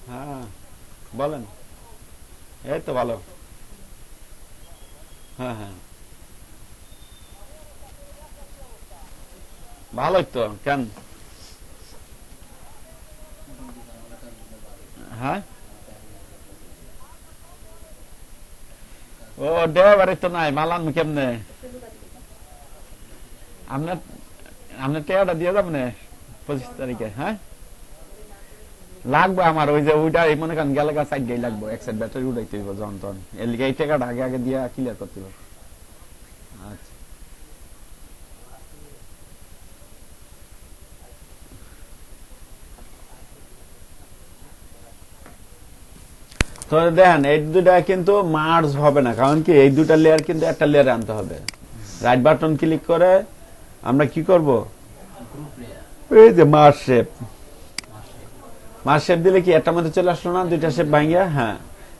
হ্যাঁ বলেন। এই তো ভালো। হ্যাঁ হ্যাঁ ভালোই তো, কেন? হ্যাঁ, ও ডেলিভারি তো নাই, মাল আনবো কেমনে? আপনার টেয়াটা দিয়ে যাবেন 25 তারিখে? হ্যাঁ লাগবে আমার, ওই যে ওইটা মনে করেন গেলে গা সাইড লাগবো, এক সাইড ব্যাটারি উঠাইতে হইব যখন তখন, এর লিগে এই টাকাটা আগে আগে দিয়ে ক্লিয়ার করতে হবে। আচ্ছা, তো দেখেন এই দুটা কিন্তু মার্জ হবে না, কারণ কি এই দুটা লেয়ার কিন্তু একটা লেয়ারে আনতে হবে। রাইট বাটন ক্লিক করে আমরা কি করব, এই যে মার্জ শেপ দিলে কি একটা মধ্যে চলে আসলো না, দুইটা শেপ ভাঙিয়া। হ্যাঁ,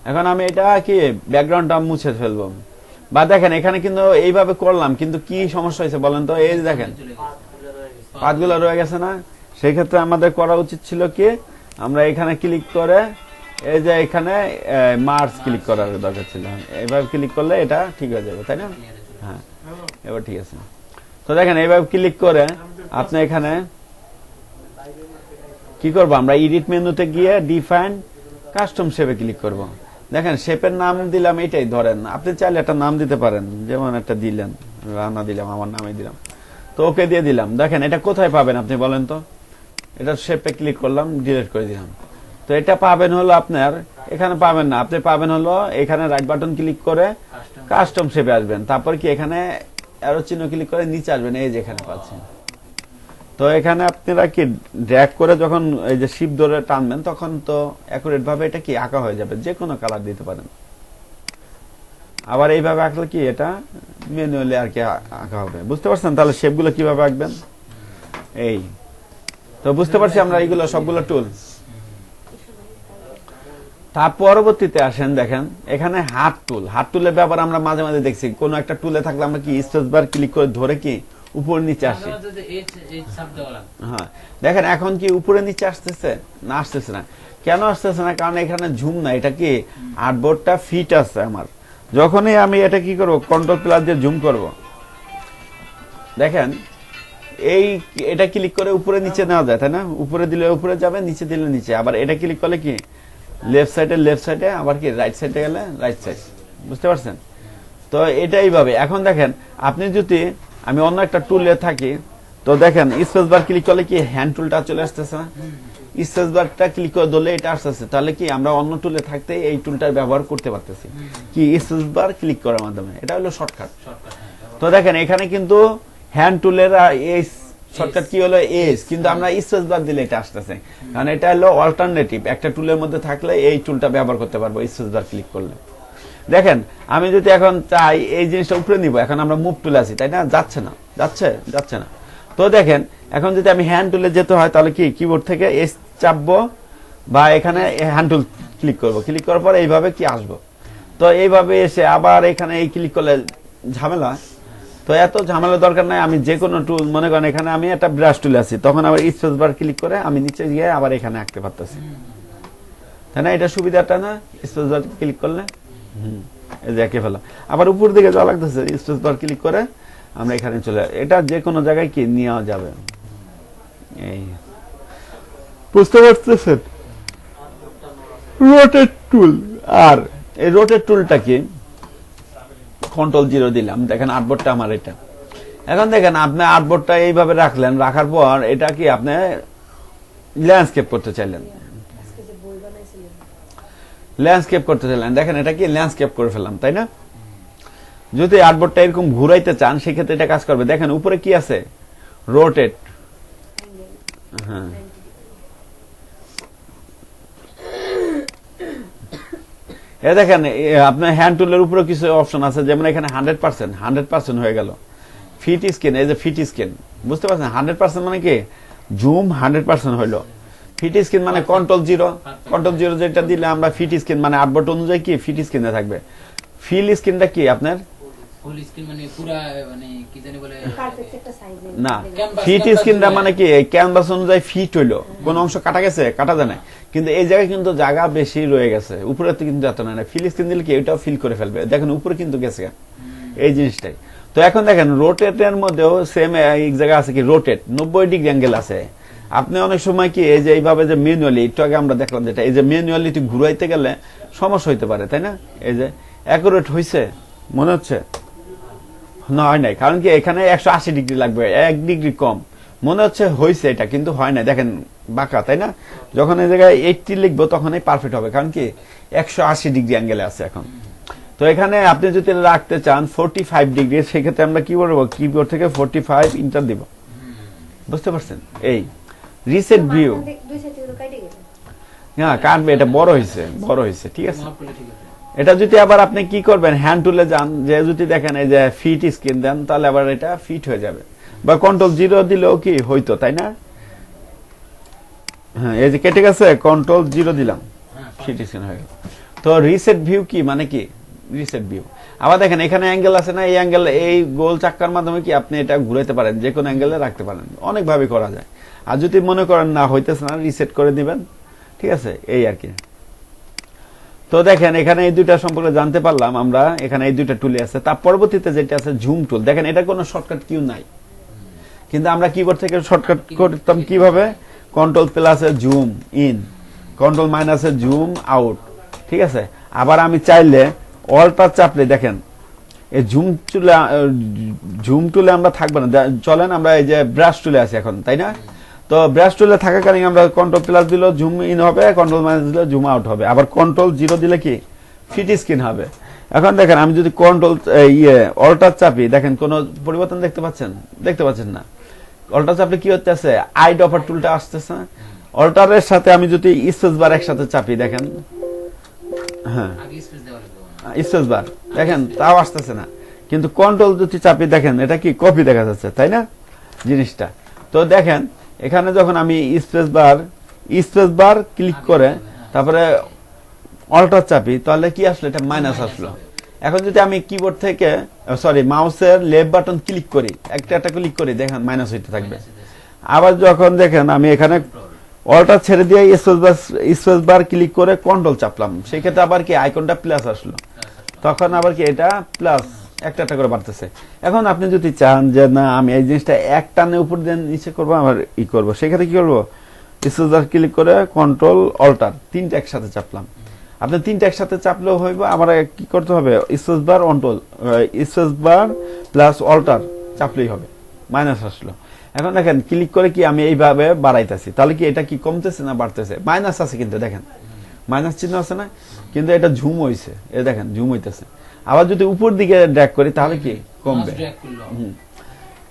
এখন আমি এটা কি ব্যাকগ্রাউন্ডটা মুছে ফেলবো। বা দেখেন এখানে কিন্তু এইভাবে করলাম, কিন্তু কি সমস্যা হয়েছে বলেন তো? এই দেখেন পাতগুলো রয়ে গেছে না, সেই ক্ষেত্রে আমাদের করা উচিত ছিল কি আমরা এখানে ক্লিক করে এই যে এখানে মার্জ ক্লিক করার দরকার ছিল। এইভাবে ক্লিক করলে এটা ঠিক হয়ে যাবে, তাই না? হ্যাঁ, এবার ঠিক আছে। তো দেখেন এইভাবে ক্লিক করে আপনি এখানে কি করবো, আমরা এডিট মেনুতে গিয়ে ডিফাইন কাস্টম শেপে ক্লিক করব। দেখেন শেপের নাম দিলাম এটাই, ধরেন আপনি চাইলে একটা নাম দিতে পারেন, যেমন একটা দিলেন রানা দিলাম, আমার নামে দিলাম, তো ওকে দিয়ে দিলাম। দেখেন এটা কোথায় পাবেন আপনি বলেন তো? এটা শেপে ক্লিক করলাম, ডিলিট করে দিলাম। তো এটা পাবেন হলো আপনার এখানে পাবেন না, আপনি পাবেন হলো এখানে রাইট বাটন ক্লিক করে কাস্টম শেপে আসবেন, তারপর কি এখানে অ্যারো চিহ্ন ক্লিক করে নিচে আসবেন, এই যে এখানে পাচ্ছেন। তো এখানে আপনারা কি ড্র্যাগ করে যখন এই যে শিপ ধরে টানবেন তখন তো অ্যাকুরেট ভাবে এটা কি আঁকা হয়ে যাবে, যে কোনো কালার দিতে পারেন। আবার এইভাবে আঁকলে কি এটা ম্যানুয়ালি আর কি আঁকা হবে, বুঝতে পারছেন? তাহলে শেপগুলো কিভাবে আঁকবেন এই তো বুঝতে পারছি আমরা এইগুলো সবগুলো টুল। তার পরবর্তীতে আসেন, দেখেন এখানে হাত টুল। হাত টুলের ব্যাপার আমরা মাঝে মাঝে দেখছি, কোন একটা টুলে থাকলে আমরা কি স্পেস বার ক্লিক করে ধরে কি উপর নিচে আসি। হ্যাঁ দেখেন এখন কি উপরে নিচে আসতেছে না? আসতেছে না। কেন আসতেছে না? কারণ এখানে ঝুম না, এটা কি আর্টবোর্ডটা ফিট আছে আমার। যখনই আমি এটা কি করব, কন্ট্রোল প্লাস দিয়ে জুম করব, দেখেন এই এটা ক্লিক করে উপরে নিচে নেওয়া যায়, তাই না? উপরে দিলে উপরে যাবে, নিচে দিলে নিচে। আবার এটা ক্লিক করলে কি লেফট সাইডে, আবার কি রাইট সাইডে গেলে রাইট সাইড, বুঝতে পারছেন? তো এটাই ভাবে। এখন দেখেন আপনি যদি আমি অন্য একটা টুলে থাকি, তো দেখেন স্পেস বার ক্লিক করলে কি হ্যান্ড টুলটা চলে আসতেছে না? স্পেস বারটা ক্লিক করে ধরলে এটা আসতেছে। তাহলে কি আমরা অন্য টুলে থাকতে এই টুলটার ব্যবহার করতে পারতেছি কি স্পেস বার ক্লিক করার মাধ্যমে। এটা হলো শর্টকাট। তো দেখেন এখানে কিন্তু হ্যান্ড টুলের এই শর্টকাট কি হলো এস, কিন্তু আমরা স্পেস বার দিলে এটা আসতেছে, কারণ এটা হলো অল্টারনেটিভ। একটা টুলের মধ্যে থাকলে এই টুলটা ব্যবহার করতে পারবো স্পেস বার ক্লিক করলে। দেখেন আমি যদি এখন চাই এই জিনিসটা উপরে নিব, এখন আমরা মুভ টুলে আছি, তাই না? যাচ্ছে না, যাচ্ছে না। তো দেখেন এখন যদি আমি হ্যান্ড টুলে যেতে হয় তাহলে কি কিবোর্ড থেকে এস চাপবো বা এখানে হ্যান্ড টুল ক্লিক করব, ক্লিক করার পর এইভাবে কি আসবো। তো এইভাবে এসে আবার এখানে এই ক্লিক করলে ঝামেলা, তো এত ঝামেলা দরকার নাই। আমি যে কোনো টুল মনে করেন এখানে আমি একটা ব্রাশ টুলে আছি, তখন আবার স্পেস বার ক্লিক করে আমি নিচে গিয়ে আবার এখানে আঁকতে পারতেছি, তাই না? এটা সুবিধাটা না স্পেস বার ক্লিক করলে? এই যে এঁকে ফেলা। আবার উপর দিকে যাওয়া লাগতেছে, স্পেস বার ক্লিক করে আমরা এখানে চলে, এটা যে কোনো জায়গায় কি নেওয়া যাবে। এই বুঝতে পারতেছেন? রোটেট টুল। আর এই রোটেট টুলটা কি কন্ট্রোল 0 দিলাম, দেখেন আর্টবোর্ডটা আমার এটা। এখন দেখেন আপনি আর্টবোর্ডটা এইভাবে রাখলেন, রাখার পর এটা কি আপনি ল্যান্ডস্কেপ করতে চাইলেন, দেখেন এটা কি ল্যান্ডস্কেপ করে ফেললাম, তাই না? যদি আর্টবোর্ডটা এরকম ঘুরাইতে চান সেক্ষেত্রে এটা কাজ করবে। দেখেন উপরে কি আছে, রোটেট। হ্যাঁ দেখেন আপনার হ্যান্ড টুলের উপরে কিছু অপশন আছে, যেমন এখানে 100% হয়ে গেল। ফিট স্ক্রিন, এই যে ফিট স্ক্রিন, বুঝতে পারছেন? 100% মানে কি জুম 100% হইলো। ফিট স্ক্রিন মানে কন্ট্রোল 0 যেটা দিলে আমরা ফিট স্ক্রিন মানে আর্টবোর্ড অনুযায়ী কি ফিট স্ক্রিনে থাকবে। ফিল স্ক্রিনটা কি আপনার ফুল স্ক্রিন মানে পুরো মানে কি জানি বলে পারফেক্ট একটা সাইজে না, ফিট স্ক্রিনটা মানে কি ক্যানভাস অনুযায়ী ফিট হইলো, কোন অংশ কাটা গেছে কাটা যায় না, কিন্তু এই জায়গায় কিন্তু জায়গা বেশি রয়ে গেছে, উপরে তো কিন্তু এত না। ফিল স্ক্রিন দিলে কি এটাও ফিল করে ফেলবে, দেখেন উপরে কিন্তু গেছে এই জিনিসটাই। তো এখন দেখেন রোটেটের মধ্যেও সেম এক জায়গা আছে কি রোটেট 90 ডিগ্রি অ্যাঙ্গেল আছে। আপনি অনেক সময় কি এই যে এইভাবে যে ম্যানুয়ালি, একটু আগে আমরা দেখলাম যেটা, এই যে ম্যানুয়ালি ঘুরাইতে গেলে সমস্যা হইতে পারে, তাই না? এই যে অ্যাকুরেট হইছে মনে হচ্ছে না, হয় নাই, কারণ কি এখানে 180 ডিগ্রি লাগবে, 1 ডিগ্রি কম মনে হচ্ছে হয়েছে এটা, কিন্তু হয় না, দেখেন বাঁকা, তাই না? যখন এই জায়গায় 80 লিখবো তখনই পারফেক্ট হবে, কারণ কি 180 ডিগ্রি অ্যাঙ্গেলে আছে এখন। তো এখানে আপনি যদি রাখতে চান 45 ডিগ্রি, সেক্ষেত্রে আমরা কি করবো, কিবোর্ড থেকে 45 ইন্টার দিব, বুঝতে পারছেন? এই রিসেট ভিউ, হ্যাঁ কাটবে, এটা বড় হয়েছে, ঠিক আছে। এটা যদি আবার আপনি কি করবেন, হ্যান্ড টুলে যান, যে যদি দেখেন এই যে ফিট স্ক্রিন দেন, তাহলে আবার এটা ফিট হয়ে যাবে, বা কন্ট্রোল 0 দিলেও কি হইতো, তাই না? হ্যাঁ এই যে কেটে গেছে, কন্ট্রোল 0 দিলাম, ফিট স্ক্রিন হয়ে গেল। তো রিসেট ভিউ কি মানে কি রিসেট ভিউ। আবার দেখেন এখানে অ্যাঙ্গেল আছে না, এই অ্যাঙ্গেল এই গোল চাক্কার মাধ্যমে কি আপনি এটা ঘুরাইতে পারেন, যে কোনো অ্যাঙ্গেলে রাখতে পারেন, অনেকভাবে করা যায়। আর যদি মনে করেন না হইতেছে না, রিসেট করে দিবেন, ঠিক আছে, এই আর কি। তো দেখেন এখানে এই দুইটা সম্পর্কে জানতে পারলাম আমরা, এখানে এই দুইটা টুলে আছে। তার পরবর্তীতে যেটা আছে জুম টুল, দেখেন এটা কোনো শর্টকাট কিউ নাই, কিন্তু আমরা কিবোর্ড থেকে শর্টকাট করতাম কিভাবে, কন্ট্রোল প্লাসে জুম ইন, কন্ট্রোল মাইনাসে জুম আউট, ঠিক আছে। আবার আমি চাইলে অল্টার চাপলে দেখেন এই ঝুম টুলে আমরা থাকবো না, চলেন আমরা এই যে ব্রাশ টুলে আছি এখন, তাই না? তো ব্রাশ টুলে থাকাকালীন আমরা কন্ট্রোল প্লাস দিলে জুম ইন হবে, কন্ট্রোল মাইনাস দিলে জুম আউট হবে, আবার কন্ট্রোল 0 দিলে কি ফিট স্ক্রিন হবে। এখন দেখেন আমি যদি কন্ট্রোল অল্টার চাপি, দেখেন কোনো পরিবর্তন দেখতে পাচ্ছেন না। অল্টার চাপলে কি হচ্ছে, আই ডপার টুলটা আসতেছে না। অল্টারের সাথে আমি যদি স্পেস বার একসাথে চাপি, দেখেন হ্যাঁ আগে স্পেস দেওয়া লাগবে স্পেস বার, দেখেন তাও আসতেছে না। কিন্তু কন্ট্রোল যদি চাপি, দেখেন এটা কি কপি দেখা যাচ্ছে, তাই না জিনিসটা? তো দেখেন এখানে যখন আমি স্পেস বার ক্লিক করে তারপরে অল্টার চাপি, তাহলে কি আসলো, এটা মাইনাস আসলো। এখন যদি আমি কিবোর্ড থেকে মাউসের লেফট বাটন ক্লিক করি, একটা ক্লিক করি, দেখেন মাইনাস হইতে থাকবে। আবার যখন দেখেন আমি এখানে অল্টার ছেড়ে দিয়ে স্পেস বার ক্লিক করে কন্ট্রোল চাপলাম, সেই ক্ষেত্রে আবার কি আইকনটা প্লাস আসলো, তখন আবার কি এটা প্লাস একটা করে বাড়তেছে। এখন আপনি যদি চান যে না আমি এই জিনিসটা এক টানে উপর দিয়ে নিচে করবো, আমার করবো, সেক্ষেত্রে কি করবো, স্পেস বার ক্লিক করে কন্ট্রোল অল্টার তিনটা একসাথে চাপলাম। আপনি তিনটা একসাথে চাপলেও হইব, আমার কি করতে হবে, স্পেস বার প্লাস অল্টার চাপলেই হবে, মাইনাস আসলো। এখন দেখেন ক্লিক করে কি আমি এইভাবে বাড়াইতেছি, তাহলে কি এটা কি কমতেছে না বাড়তেছে? মাইনাস আছে, কিন্তু দেখেন মাইনাস চিহ্ন আছে না, কিন্তু এটা ঝুম হইছে, এই দেখেন ঝুম হইতেছে। আবার যদি উপর দিকে ড্র্যাগ করি তাহলে কি কমবে,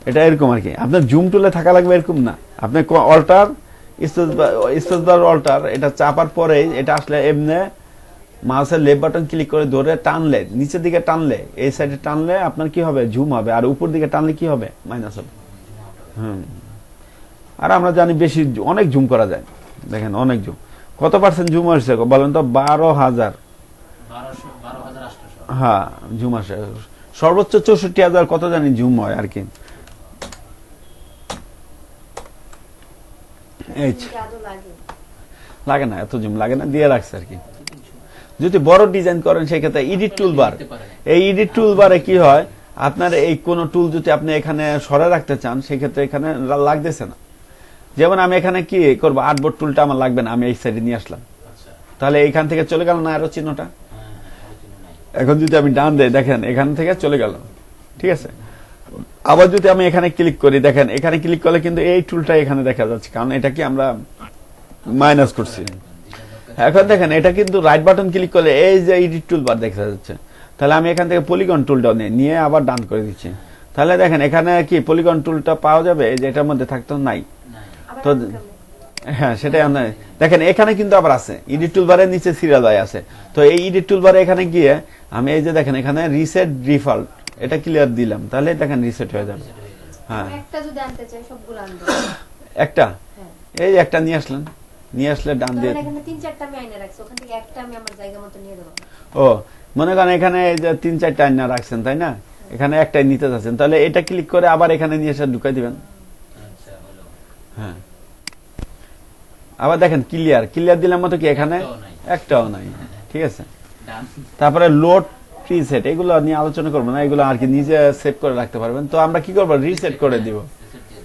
এটা এরকম আর কি। আপনার জুম টুলে থাকা লাগবে এরকম না, আপনি অল্টার স্পেস বার অল্টার এটা চাপার পরে এটা আসলে এমনি মাউসের লেফট বাটন ক্লিক করে ধরে টানলে, নিচের দিকে টানলে, এই সাইডে টানলে আপনার কি হবে, ঝুম হবে, আর উপর দিকে টানলে কি হবে, মাইনাস হবে। আর আমরা জানি বেশি অনেক জুম করা যায়, দেখেন অনেক জুম, কত পার্সেন্ট জুম আসছে বলেন তো, 12,000, হ্যাঁ জুম আসে, সর্বোচ্চ 64,000 কত জানি জুম হয় আর কি। লাগে না, এত জুম লাগে না, দিয়ে রাখছে আর কি। যদি বড় ডিজাইন করেন সেক্ষেত্রে এডিট টুলবার, এই এডিট টুলবারে কি হয়, আপনার এই কোন টুল যদি আপনি এখানে সরে রাখতে চান, সেক্ষেত্রে এখানে লাগতেছে না। যেমন আমি এখানে কি করবো, আর্টবোর্ড টুলটা আমার লাগবে না, আমি এই সাইডে নিয়ে আসলাম, তাহলে এইখান থেকে চলে গেল না আরো চিহ্নটা। এখন যদি আমি ডান দেই, দেখেন এখান থেকে চলে গেল, ঠিক আছে। আবার যদি আমি এখানে ক্লিক করি, দেখেন এখানে ক্লিক করলে কিন্তু এই টুলটা এখানে দেখা যাচ্ছে, কারণ এটা কি আমরা মাইনাস করছি। এখন দেখেন এটা কিন্তু রাইট বাটন ক্লিক করলে এই যে এডিট টুলবার দেখা যাচ্ছে, তাহলে আমি এখান থেকে পলিগন টুলটা নিয়ে আবার ডান করে দিচ্ছি, তাহলে দেখেন এখানে কি পলিগন টুলটা পাওয়া যাবে, এই যে এটার মধ্যে থাকতো নাই তো, হ্যাঁ সেটাই আমরা দেখেন এখানে কিন্তু আবার আছে, এডিট টুলবারের নিচে সিরিয়াল বাই আছে। তো এই এডিট টুলবারে এখানে গিয়ে আমি এই যে দেখেন এখানে রিসেট ডিফল্ট এটা ক্লিয়ার দিলাম, তাহলে দেখেন রিসেট হয়ে যাবে। হ্যাঁ একটা যদি আনতে চাই সবগুলো আনবো, একটা এই একটা নিয়ে আসলেন, নিয়ে আসলে ডান দিয়ে, এখানে 3-4টা আমি আইনা রাখছি, ওখান থেকে একটা আমি আমার জায়গা মতো নিয়ে দেব। ও মনে করেন এখানে এই যে 3-4টা আইনা রাখছেন, তাই না, এখানে একটাই নিতে যাচ্ছেন, তাহলে এটা ক্লিক করে আবার এখানে নিয়ে এসে ঢুকাই দিবেন। হ্যাঁ আবার দেখেন ক্লিয়ার দিলাম মতো কি এখানে একটাও নাই, ঠিক আছে। তারপরে লোড প্রিসেট, এগুলো নিয়ে আলোচনা করবো না, এগুলো আর কি নিজে সেভ করে রাখতে পারবেন। তো আমরা কি করবো, রিসেট করে দিব,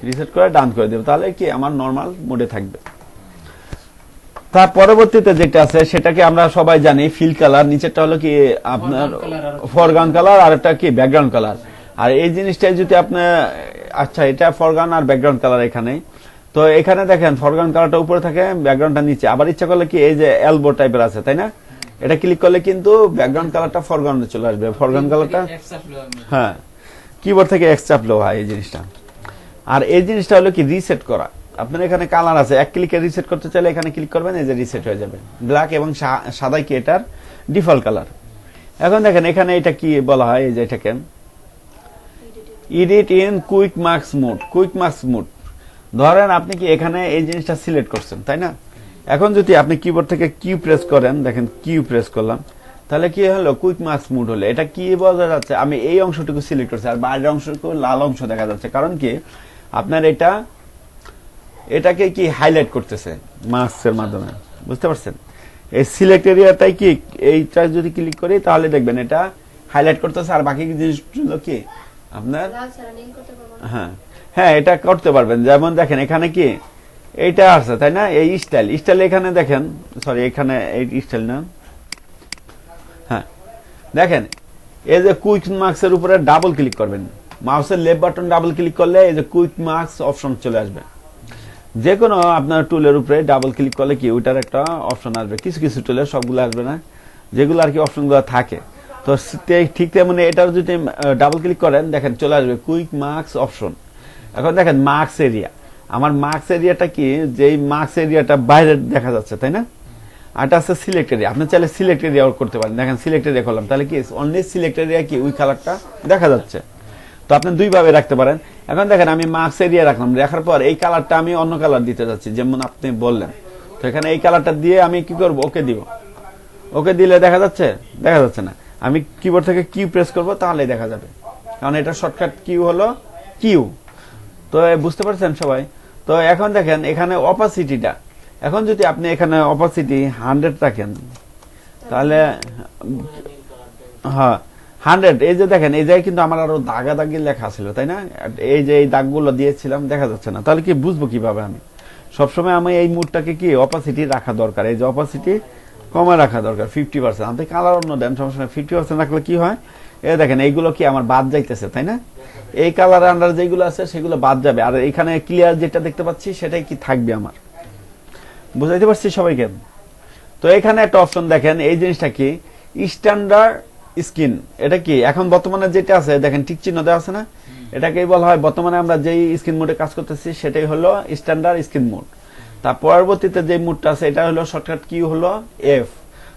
রিসেট করে ডান করে দিব, তাহলে কি আমার নরমাল মোডে থাকবে। তার পরবর্তীতে যেটা আছে সেটাকে আমরা সবাই জানি ফিল কালার, নিচেরটা হলো কি আপনার ফরগ্রাউন্ড কালার, আর একটা কি ব্যাকগ্রাউন্ড কালার। আর এই জিনিসটাই যদি আপনি, আচ্ছা এটা ফরগ্রাউন্ড আর ব্যাকগ্রাউন্ড কালার এখানে, তো এখানে দেখেন ফরগ্রাউন্ড কালারটা উপরে থাকে, ব্যাকগ্রাউন্ডটা নিচে। আবার ইচ্ছা করলে কি এই যে এলবো টাইপের আছে, তাই না, এটা ক্লিক করলে কিন্তু ব্যাকগ্রাউন্ড কালারটা ফরগ্রাউন্ডে চলে আসবে, ফরগ্রাউন্ড কালারটা হ্যাঁ কিবোর্ড থেকে এক্স চাপলেও হয় এই জিনিসটা। আর এই জিনিসটা হলো কি রিসেট করা, আপনার এখানে কালার আছে, এক ক্লিকে রিসেট করতে চাইলে এখানে ক্লিক করবেন, এই যে রিসেট হয়ে যাবে, ব্ল্যাক এবং সাদাই কি এটার ডিফল্ট কালার। এখন দেখেন এখানে এটা কি বলা হয়, এই যে এটাকে edit in quick marks mode, quick marks mode. ধরেন আপনি কি এখানে এই জিনিসটা সিলেক্ট করছেন, তাই না, এখন যদি আপনি কিবোর্ড থেকে কিউ প্রেস করেন, দেখেন কিউ প্রেস করলাম, তাহলে কি হলো, কুইক মার্কস মোড হলো। এটা কি বোঝা যাচ্ছে, আমি এই অংশটুকু সিলেক্ট করছি আর বাইরের অংশটুকু লাল অংশ দেখা যাচ্ছে, কারণ কি আপনার এটাকে কি হাইলাইট করতেছে মার্কসের মাধ্যমে, বুঝতে পারছেন। এই সিলেক্ট এরিয়াটাই কি এইটা যদি ক্লিক করি তাহলে দেখবেন এটা হাইলাইট করতেছে, আর বাকি জিনিসগুলো কি আপনার হ্যাঁ এটা করতে পারবেন। যেমন দেখেন এখানে কি এইটা আছে, তাই না, এই স্টাইল এখানে দেখেন, সরি এখানে এই স্টাইল না, দেখেন এই যে কুইক মার্কসের উপরে ডাবল ক্লিক করবেন, মাউসের লেফট বাটন ডাবল ক্লিক করলে এই যে কুইক মার্কস অপশন চলে আসবে। যে কোনো আপনার টুলের উপরে ডাবল ক্লিক করলে কি ওইটার একটা অপশন আসবে, কিছু কিছু টুলে সবগুলো আসবে না, যেগুলো আর কি অপশনগুলো থাকে। তো ঠিক তেমনি এটার যদি ডাবল ক্লিক করেন দেখেন চলে আসবে কুইক মার্কস অপশন। এখন দেখেন মার্কস এরিয়া, আমার মার্কস এরিয়াটা কি, যেই মার্কস এরিয়াটা বাইরে দেখা যাচ্ছে তাই না, আর এটা আছে সিলেক্ট এরিয়া। আপনি চাইলে সিলেক্ট এরিয়া করতে পারেন, দেখেন সিলেক্ট এরিয়া করলাম, তাহলে কি অনলি সিলেক্ট এরিয়া কি ওই কালারটা দেখা যাচ্ছে। তো আপনি দুইভাবে রাখতে পারেন। এখন দেখেন আমি মার্কস এরিয়া রাখলাম, রাখার পর এই কালারটা আমি অন্য কালার দিতে যাচ্ছি, যেমন আপনি বললেন। তো এখানে এই কালারটা দিয়ে আমি কি করব, ওকে দিব। ওকে দিলে দেখা যাচ্ছে, দেখা যাচ্ছে না। আমি কিবোর্ড থেকে কিউ প্রেস করব, তাহলে দেখা যাবে, কারণ এটা শর্টকাট কিউ হলো কিউ। তো বুঝতে পারছেন সবাই? তো এখন দেখেন এখানে অপাসিটিটা, এখন যদি আপনি এখানে অপাসিটি 100 রাখেন তাহলে হ্যাঁ 100, এই যে দেখেন এই জায়গায় কিন্তু আমার আরো দাগাদাগি লেখা ছিল তাই না, এই যে এই দাগগুলো দিয়েছিলাম দেখা যাচ্ছে না, তাহলে কি বুঝবো কিভাবে? আমি সবসময় আমি এই মুডটাকে কি অপাসিটি রাখা দরকার, এই যে অপাসিটি কমে রাখা দরকার 50%। আপনি কালার অন্য দেন সবসময় 50% রাখলে কি হয়, এই দেখেন এইগুলো কি আমার বাদ যাইতেছে তাই না, এই কালার আন্ডার যেগুলো আছে সেগুলো বাদ যাবে, আর এখানে ক্লিয়ার যেটা দেখতে পাচ্ছি সেটাই কি থাকবে আমার। বুঝাইতে পারছি সবাইকে? তো এখানে একটা অপশন দেখেন, এই জিনিসটা কি স্ট্যান্ডার্ড স্ক্রিন, এটা কি এখন বর্তমানে যেটা আছে দেখেন টিক চিহ্ন দেওয়া আছে না, এটাকেই বলা হয় বর্তমানে আমরা যেই স্ক্রিন মোডে কাজ করতেছি সেটাই হলো স্ট্যান্ডার্ড স্ক্রিন মোড। তার পরবর্তীতে যে মোডটা আছে এটা হলো শর্টকাট কি হলো এফ।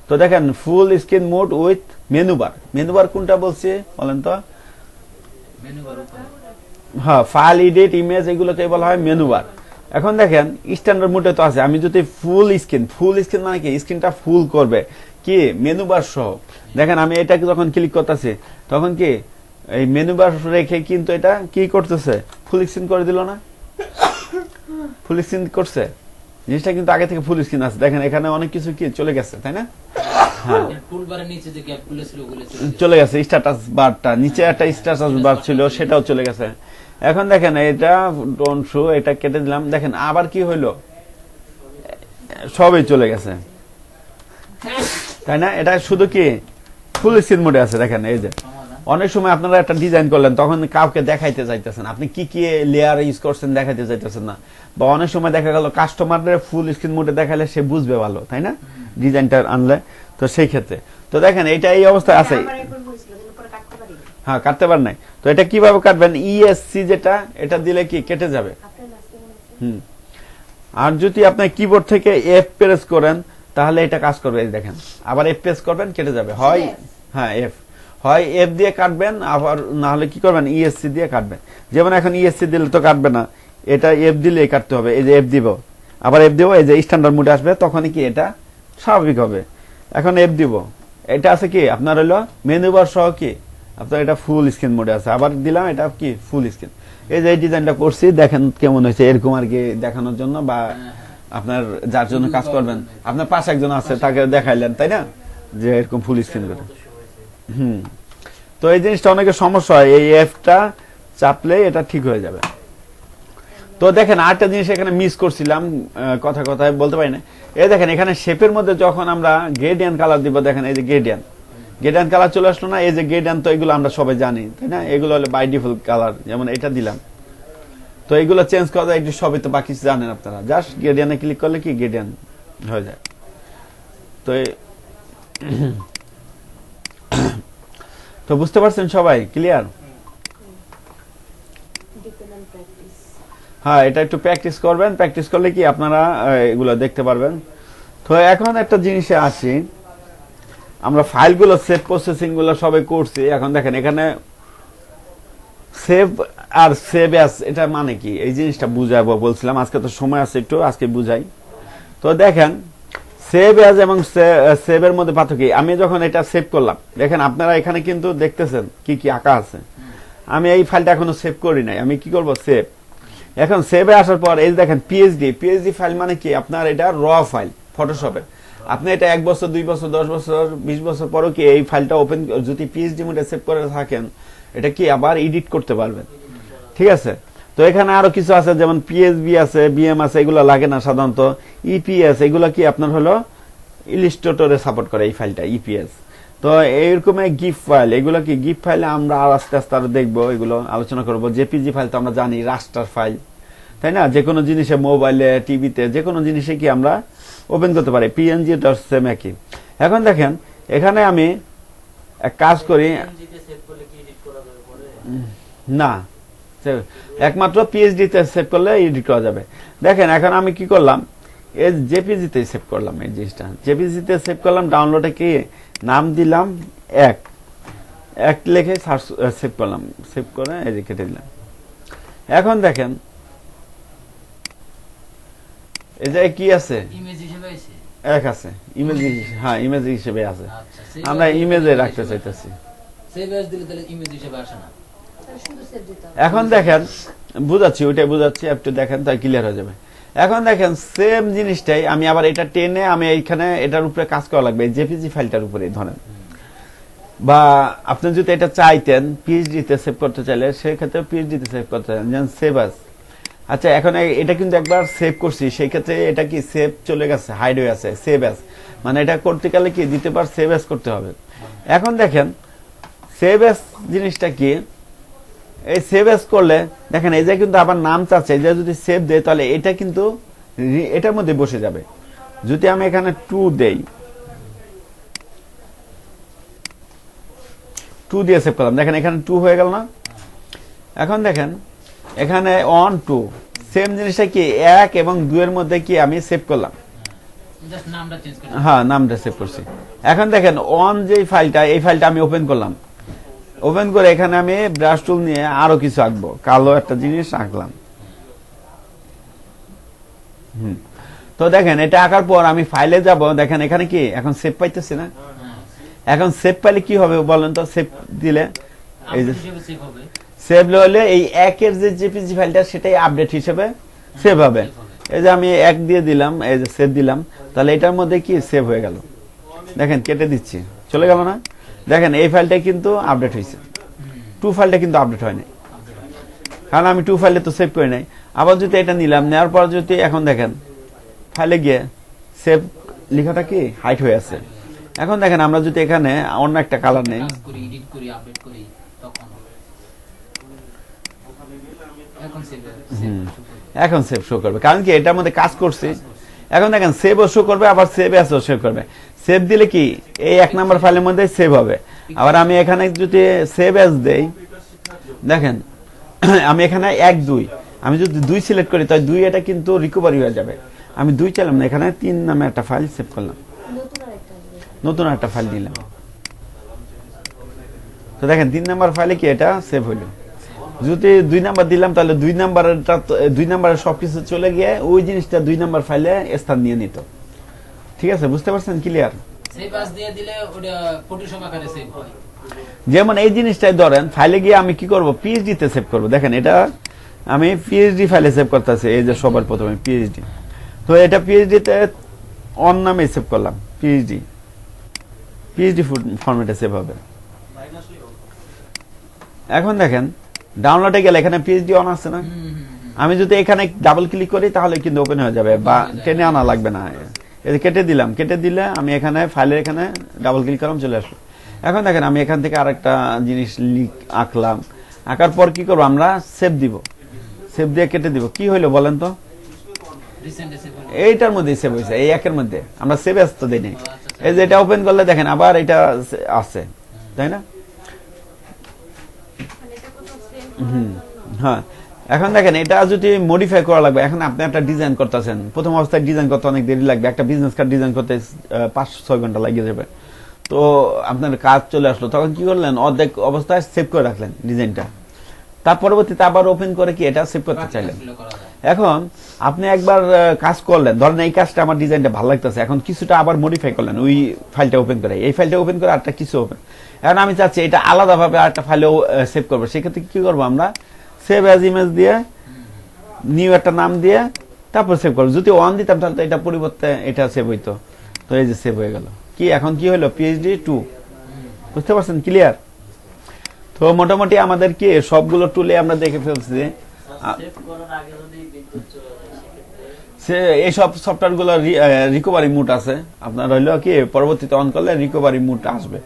তো দেখেন full screen mode with menu bar, menu bar কোনটা বলছি বলেন তো? হ্যাঁ, ফাইল এডিট ইমেজ এগুলোকে বলা হয় মেনু বার। এখন দেখেন স্ট্যান্ডার্ড মোডে তো আছে, আমি যদি ফুল স্ক্রিন মানে কি স্ক্রিনটা ফুল করবে কি মেনু বার সহ, দেখেন আমি এটাকে যখন ক্লিক করতেছি তখন কি এই মেনু বার রেখে কিন্তু এটা কি করতেছে, ফুল স্ক্রিন করে দিল না, ফুল স্ক্রিন করছে, জিনিসটা কিন্তু আগে থেকে ফুল স্ক্রিন আছে। দেখেন এখানে অনেক কিছু কি চলে গেছে তাই না, হ্যাঁ টুলবারের নিচে যে গ্যাপগুলো ছিল ওগুলো চলে গেছে, স্ট্যাটাস বারটা নিচে একটা স্ট্যাটাস বার ছিল সেটাও চলে গেছে। এখন দেখেন এটা ডোন্ট শো, এটা কেটে দিলাম, দেখেন আবার কি হইলো, সবই চলে গেছে তাই না, এটা শুধু কি ফুল স্ক্রিন মোডে আছে। দেখেন এই যে অনেক সময় আপনারা একটা ডিজাইন করলেন তখন কাউকে দেখাইতে চাইতেছেন, আপনি কি কি লেয়ার ইউজ করছেন দেখাইতে চাইতেছেন না, বা অনেক সময় দেখা গেল কাস্টমারদের ফুল স্ক্রিন মোডে দেখালে সে বুঝবে ভালো তাই না ডিজাইনটা আনলে, তো সেই ক্ষেত্রে তো দেখেন এটা এই অবস্থায় আছে, হ্যাঁ কাটতে পার নাই। তো এটা কিভাবে কাটবেন, ইএসসি যেটা এটা দিলে কি কেটে যাবে। আর যদি আপনি কিবোর্ড থেকে এফ প্রেস করেন তাহলে এটা কাজ করবে, এই দেখেন আবার এফ প্রেস করবেন কেটে যাবে, হয় হ্যাঁ এফ, হয় এফ দিয়ে কাটবেন, আবার না হলে কি করবেন ইএসসি দিয়ে কাটবেন। যেমন এখন ইএসসি দিলে তো কাটবে না, এটা এফ দিলে কাটতে হবে, এই যে এফ দিব, আবার এফ দিব, এই যে স্ট্যান্ডার্ড মোডে আসবে তখনই কি এটা স্বাভাবিক হবে। এখন এফ দিব, এটা আছে কি আপনার হলো মেনু বার সহ কি আপনার এটা ফুল স্ক্রিন মোডে আছে, আবার দিলাম এটা কি ফুল স্ক্রিন। এই যে এই ডিজাইনটা করছি দেখেন কেমন হয়েছে, এরকম আর কি দেখানোর জন্য, বা আপনার যার জন্য কাজ করবেন আপনার পাশে একজন আছে তাকে দেখাইলেন তাই না, যে এরকম ফুল স্ক্রিন করে। তো এই জিনিসটা অনেকের সমস্যা হয়, এই এফটা চাপলে এটা ঠিক হয়ে যাবে। তো দেখেন আরেকটা জিনিস এখানে মিস করছিলাম, কথায় বলতে পারি না, এই দেখেন এখানে শেপের মধ্যে যখন আমরা গ্রেডিয়ান্ট কালার দিব, দেখেন এই যে গ্রেডিয়ান্ট কালার চলে আসলো না, এই যে গ্রেডিয়ান্ট, তো এগুলো আমরা সবাই জানি তাই না, এগুলো হলো বাই ডিফল্ট কালার, যেমন এটা দিলাম। তো এগুলো চেঞ্জ করা যায় একটু, সবই তো বাকি জানেন আপনারা, জাস্ট গ্রেডিয়ান্টে ক্লিক করলে কি গ্রেডিয়ান্ট হয়ে যায়। তো তো বুঝতে পারছেন সবাই, ক্লিয়ার? হ্যাঁ এটা একটু প্র্যাকটিস করবেন, প্র্যাকটিস করলে কি আপনারা এগুলো দেখতে পারবেন। তো এখন একটা জিনিসে আসি, আমরা ফাইলগুলো সেভ প্রসেসিং গুলো সবাই করছি, এখন দেখেন এখানে সেভ আর সেভ অ্যাজ এটা মানে কি এই জিনিসটা বুঝাবো বলছিলাম, আজকে তো সময় আছে একটু আজকে বুঝাই। তো দেখেন সেভ অ্যাজ এবং সেভের মধ্যে পার্থক্য, আমি যখন এটা সেভ করলাম দেখেন আপনারা এখানে কিন্তু দেখতেছেন কি কি আঁকা আছে, আমি এই ফাইলটা এখনো সেভ করি নাই, আমি কি করব সেভ। এখন সেভে আসার পর এই দেখেন পিএইচডি ফাইল মানে কি আপনার এটা র ফাইল ফটোশপের, আপনি এটা 1 বছর 2 বছর 10 বছর 20 বছর পরও কি এই ফাইলটা ওপেন যদি পিএইচডি মোডে সেভ করে থাকেন এটা কি আবার এডিট করতে পারবেন, ঠিক আছে। তো এখানে আরো কিছু আছে যেমন পিএসবি আছে, বিএম আছে, এগুলো লাগে না সাধারণত। ইপিএস এগুলো কি আপনার হলো ইলিস্ট্রেটরে সাপোর্ট করে এই ফাইলটা ইপিএস। তো এইরকম গিফট ফাইল, এগুলো কি গিফট ফাইলে আমরা আর আস্তে আস্তে আরো দেখবো, এগুলো আলোচনা করবো। জেপিজি ফাইল তো আমরা জানি রাস্টার ফাইল, তাই না? যে কোনো জিনিসে, মোবাইলে, টিভিতে, যে কোনো জিনিসে কি আমরা ওপেন করতে পারি। পিএনজি সেম একই। এখন দেখেন এখানে আমি এক কাজ করি, না একমাত্র পিএইচডি তে সেভ করলে এডিট করা যাবে। দেখেন এখন আমি কি করলাম, এই জেপিজি তে সেভ করলাম, এই জিনিসটা জেপিজি তে সেভ করলাম। ডাউনলোডে কি নাম দিলাম এক লিখে সার্চ সেভ করলাম, সেভ করে এই যে কেটে দিলাম। এখন দেখেন এই যে কি আছে, ইমেজ হিসেবে আছে এক আছে ইমেজ, হ্যাঁ ইমেজ হিসেবে আছে। আচ্ছা save আমরা as ইমেজে দিলে রাখতে চাইতেছি। সেভ অ্যাজ দিলে তাহলে ইমেজ হিসেবে আসে না। তাহলে শুধু সেভ দিতে হবে। এখন দেখেন বুঝাচ্ছি, ওইটাই বুঝাচ্ছি, একটু দেখেন তাই ক্লিয়ার হয়ে যাবে। এখন দেখেন সেম জিনিসটাই আমি আবার এটা টেনে আমি এইখানে এটার উপরে কাজ করা লাগবে, জেপিজি ফাইলটার উপরে ধরেন। বা আপনি যদি এটা চাইতেন পিএইচডি তে সেভ করতে চাইলে সেক্ষেত্রে পিএইচডি তে সেভ করতে চান, যেমন সেভ আস। আচ্ছা এখন এটা কিন্তু একবার সেভ করছি, সেই ক্ষেত্রে এটা কি সেভ চলে গেছে, হাইড হয়ে আছে, সেভ অ্যাজ। মানে এটা করতে গেলে কি দিতে পার সেভ অ্যাজ করতে হবে। এখন দেখেন সেভ অ্যাজ জিনিসটা কি, এই সেভ অ্যাজ করলে দেখেন এই যে কিন্তু আবার নাম চাচ্ছে, এই যে যদি সেভ দেয় তাহলে এটা কিন্তু এটার মধ্যে বসে যাবে। যদি আমি এখানে 2 দেই, 2 দিয়ে সেভ করলাম, দেখেন এখানে 2 হয়ে গেল না? এখন দেখেন এখানে 1 2 সেম জিনিসটা কি 1 এবং 2 এর মধ্যে কি আমি সেভ করলাম, জাস্ট নামটা চেঞ্জ করে। হ্যাঁ নামটা সেভ করছি। এখন দেখেন অন যে ফাইলটা, এই ফাইলটা আমি ওপেন করলাম, ওপেন করে এখানে আমি ব্রাশ টুল নিয়ে আরো কিছু আঁকবো, কালো একটা জিনিস আঁকলাম। তো দেখেন এটা আঁকার পর আমি ফাইলে যাব, দেখেন এখানে কি এখন সেভ পাইতেছি না? এখন সেভ পাইলে কি হবে বলেন তো? সেভ দিলে এই যে আপডেট হিসেবে সেভ হবে। সেভ হলে এই একের যে জেপিজি ফাইলটা সেটাই আপডেট হিসেবে সেভ হবে। এই যে আমি 1 দিয়ে দিলাম, এই যে সেভ দিলাম, তাহলে এটার মধ্যে কি সেভ হয়ে গেল। দেখেন কেটে দিচ্ছি, চলে গেল না? দেখেন এই ফাইলটা কিন্তু আপডেট হয়েছে, 2 ফাইলটা কিন্তু আপডেট হয় নাই, কারণ আমি 2 ফাইলে তো সেভ করি নাই। আবার যদি এটা নিলাম, নেওয়ার পর যদি এখন দেখেন ফাইলে গিয়ে সেভ লেখাটা কি হাইড হয়ে আছে। এখন দেখেন আমরা যদি এখানে অন্য একটা কালার নেই, কাজ করি, এডিট করি, আপডেট করি, তখন এখন সেভ এখন সেভ শো করবে, কারণ কি এটার মধ্যে কাজ করছি। এখন দেখেন সেভও শো করবে, আবার সেভ অ্যাসও শো করবে। সেভ দিলে কি এই 1 নাম্বার ফাইলের মধ্যে সেভ হবে। আবার আমি এখানে যদি সেভ অ্যাজ দেই, দেখেন আমি এখানে 1 2 আমি যদি 2 সিলেক্ট করি তাই 2 এটা কিন্তু রিকভারি হয়ে যাবে। আমি 2 চাইলাম না, এখানে 3 নামে একটা ফাইল সেভ করলাম, নতুন আরেকটা আসবে। নতুন একটা ফাইল নিলাম। তো দেখেন 3 নাম্বার ফাইলে কি এটা সেভ হইল। যদি 2 নাম্বার দিলাম তাহলে 2 নাম্বারের সবকিছু চলে গিয়ে ওই জিনিসটা 2 নাম্বার ফাইলে স্থান নিয়ে নিত। ঠিক আছে, বুঝতে পারছেন? ক্লিয়ার? সেভ অ্যাজ দিয়ে দিলে ওটা ফটোশপ আকারে সেভ হয়। যেমন এই জিনিসটাই ধরেন ফাইলে গিয়ে আমি কি করব, পিএইচডি তে সেভ করব। দেখেন এটা আমি পিএইচডি ফাইলে সেভ করতেছি, এই যে সবার প্রথমে পিএইচডি। তো এটা পিএইচডি তে অন নামে সেভ করলাম, পিএইচডি ফরম্যাটে সেভ হবে। এখন দেখেন ডাউনলোডে গেলে এখানে পিএইচডি অন আছে না? আমি যদি এখানে ডাবল ক্লিক করি তাহলে কিন্তু ওপেন হয়ে যাবে, বা টেনে আনা লাগবে না। এই যে কেটে দিলাম, কেটে দিলে আমি এখানে ফাইলের এখানে ডাবল ক্লিক করলাম, চলে আসলো। এখন দেখেন আমি এখান থেকে আরেকটা জিনিস আঁকলাম, আঁকার পর কি করবো আমরা সেভ দিব, সেভ দিয়ে কেটে দিব। কি হইলো বলেন তো? রিসেন্ট সেভ হবে। এইটার মধ্যে সেভ হয়েছে, এই 1 এর মধ্যে আমরা সেভ অ্যাজ তো দিই নাই। এই যে এটা ওপেন করলে দেখেন আবার এটা আছে, তাই না? মানে এটা কোনো সেভ হ্যাঁ। এখন দেখেন এটা যদি মডিফাই করা লাগবে, এখন আপনি একটা ডিজাইন করতেছেন, প্রথম অবস্থায় ডিজাইন করতে অনেক দেরি লাগবে, একটা বিজনেস কার্ড ডিজাইন করতে 5-6 ঘন্টা লাগিয়ে যাবে। তো আপনার কাজ চলে আসলো, তখন কি করলেন, অর্ধেক অবস্থায় সেভ করে রাখলেন ডিজাইনটা, তার পরবর্তীতে আবার ওপেন করে কি এটা সেভ করতে চাইলেন। এখন আপনি একবার কাজ করলেন, ধরেন এই কাজটা আমার ডিজাইনটা ভালো লাগতেছে, এখন কিছুটা আবার মডিফাই করলেন ওই ফাইলটা ওপেন করে, এই ফাইলটা ওপেন করে আরেকটা কিছু ওপেন। এখন আমি চাচ্ছি এটা আলাদাভাবে আরেকটা ফাইলেও সেভ করবো, সেক্ষেত্রে কি করবো আমরা, সেভ অ্যাজ ইমেজ দিয়ে নিউ একটা নাম দিয়ে তারপর সেভ করবো। যদি 1 দিতাম তাহলে তো এটা পরিবর্তে এটা সেভ হইতো। তো এই যে সেভ হয়ে গেল। কি এখন কি হলো, পিএইচডি 2। বুঝতে পারছেন? ক্লিয়ার? তো মোটামুটি আমাদের কি সবগুলো টুলে আমরা দেখে ফেলছি। এইসব সফটওয়্যার গুলো রিকভারি মুড আছে আপনার, হইলো কি পরবর্তীতে অন করলে রিকভারি মুড আসবে।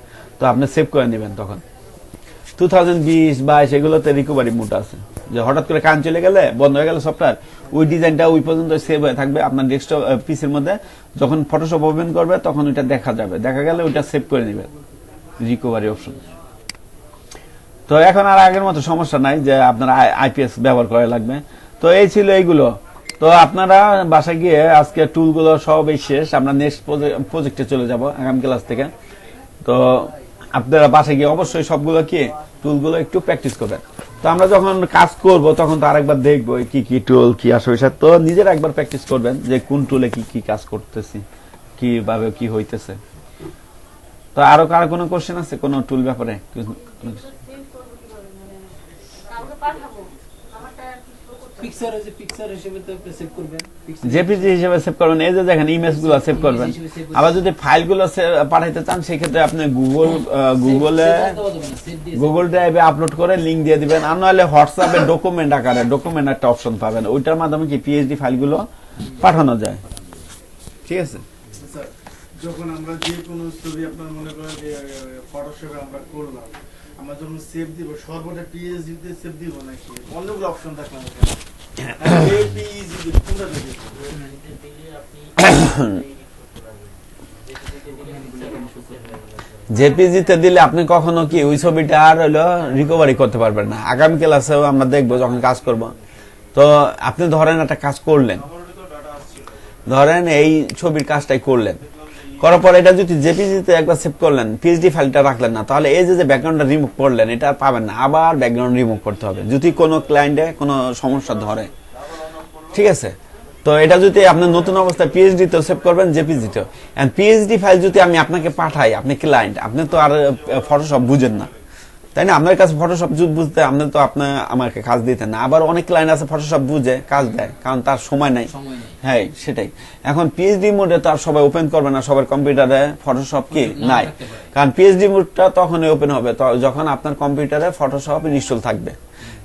তো আপনি সেভ করে নেবেন তখন 2020-22 এগুলোতে রিকভারি মোড আছে, যে হঠাৎ করে কান চলে গেলে বন্ধ হয়ে গেলে সফটওয়্যার, ওই ডিজাইনটা ওই পর্যন্ত সেভ হয়ে থাকবে আপনার ডেস্কটপ পিসির মধ্যে। যখন ফটোশপ ওপেন করবে তখন ওইটা দেখা যাবে, দেখা গেলে ওইটা সেভ করে নেবেন, রিকভারি অপশন। তো এখন আর আগের মতো সমস্যা নাই যে আপনার আইপিএস ব্যবহার করা লাগবে। তো এই ছিল এইগুলো। তো আপনারা বাসায় গিয়ে আজকে টুলগুলো সব শেষ, আমরা নেক্সট প্রজেক্টে চলে যাব আগামী ক্লাস থেকে। তো আপনারা বাসায় গিয়ে অবশ্যই সবগুলো কি টুলগুলো একটু প্র্যাকটিস করবেন। তো আমরা যখন কাজ করব তখন তো আরেকবার দেখবো কি কি টুল কি আসবে, তো নিজেরা একবার প্র্যাকটিস করবেন যে কোন টুলে কি কি কাজ করতেছি, কিভাবে কি হইতেছে। তো আরো কারো কোনো কোশ্চেন আছে কোন টুল ব্যাপারে? জেপিজি হিসেবে সেভ করবেন, এই যে দেখেন ইমেজ গুলো সেভ করবেন। আবার যদি ফাইল গুলো পাঠাইতে চান সেক্ষেত্রে আপনি গুগল ড্রাইভে আপলোড করে লিঙ্ক দিয়ে দিবেন, আর নাহলে হোয়াটসঅ্যাপে ডকুমেন্ট আকারে ডকুমেন্ট একটা অপশন পাবেন, ওইটার মাধ্যমে কি পিএইচডি ফাইল গুলো পাঠানো যায়। ঠিক আছে, যখন আমরা যে কোনো ছবি আপনার মনে করেন যে ফটোশপে আমরা করলাম, আমরা যখন সেভ দিব সর্বদা পিএইচডি তে সেভ দিব নাকি অন্যগুলো অপশন থাকলে জেপিজিতে দিলে আপনি কখনো কি ওই ছবিটা আর হলো রিকভারি করতে পারবেন না। আগামী ক্লাসেও আমরা দেখবো যখন কাজ করব। তো আপনি ধরেন একটা কাজ করলেন, ধরেন এই ছবির কাজটাই করলেন, করার পর এটা যদি জেপিজিতে একবার সেভ করলেন, পিএইচডি ফাইলটা রাখলেন না, তাহলে এই যে ব্যাকগ্রাউন্ডটা রিমুভ করলেন এটা আর পাবেন না, আবার ব্যাকগ্রাউন্ড রিমুভ করতে হবে যদি কোনো ক্লায়েন্টে কোনো সমস্যা ধরে। ঠিক আছে, তো এটা যদি আপনি নতুন অবস্থায় পিএইচডি তে সেভ করবেন, জেপিজি তে, এন্ড পিএইচডি ফাইল যদি আমি আপনাকে পাঠাই, আপনি ক্লায়েন্ট, আপনি তো আর ফটোশপ বুঝেন না, তাই না? আপনার কাছে ফটোশপ বুঝতে আপনি তো আপনি আমাকে কাজ দিতেন না। আবার অনেক ক্লায়েন্ট আছে ফটোশপ বুঝে কাজ দেয়, কারণ তার সময় নাই। হ্যাঁ, সেটাই। এখন পিএইচডি মোডে তো আর সবাই ওপেন করবে না, সবার কম্পিউটারে ফটোশপ কি নাই, কারণ পিএইচডি মোডটা তখনই ওপেন হবে যখন আপনার কম্পিউটারে ফটোশপ ইনস্টল থাকবে।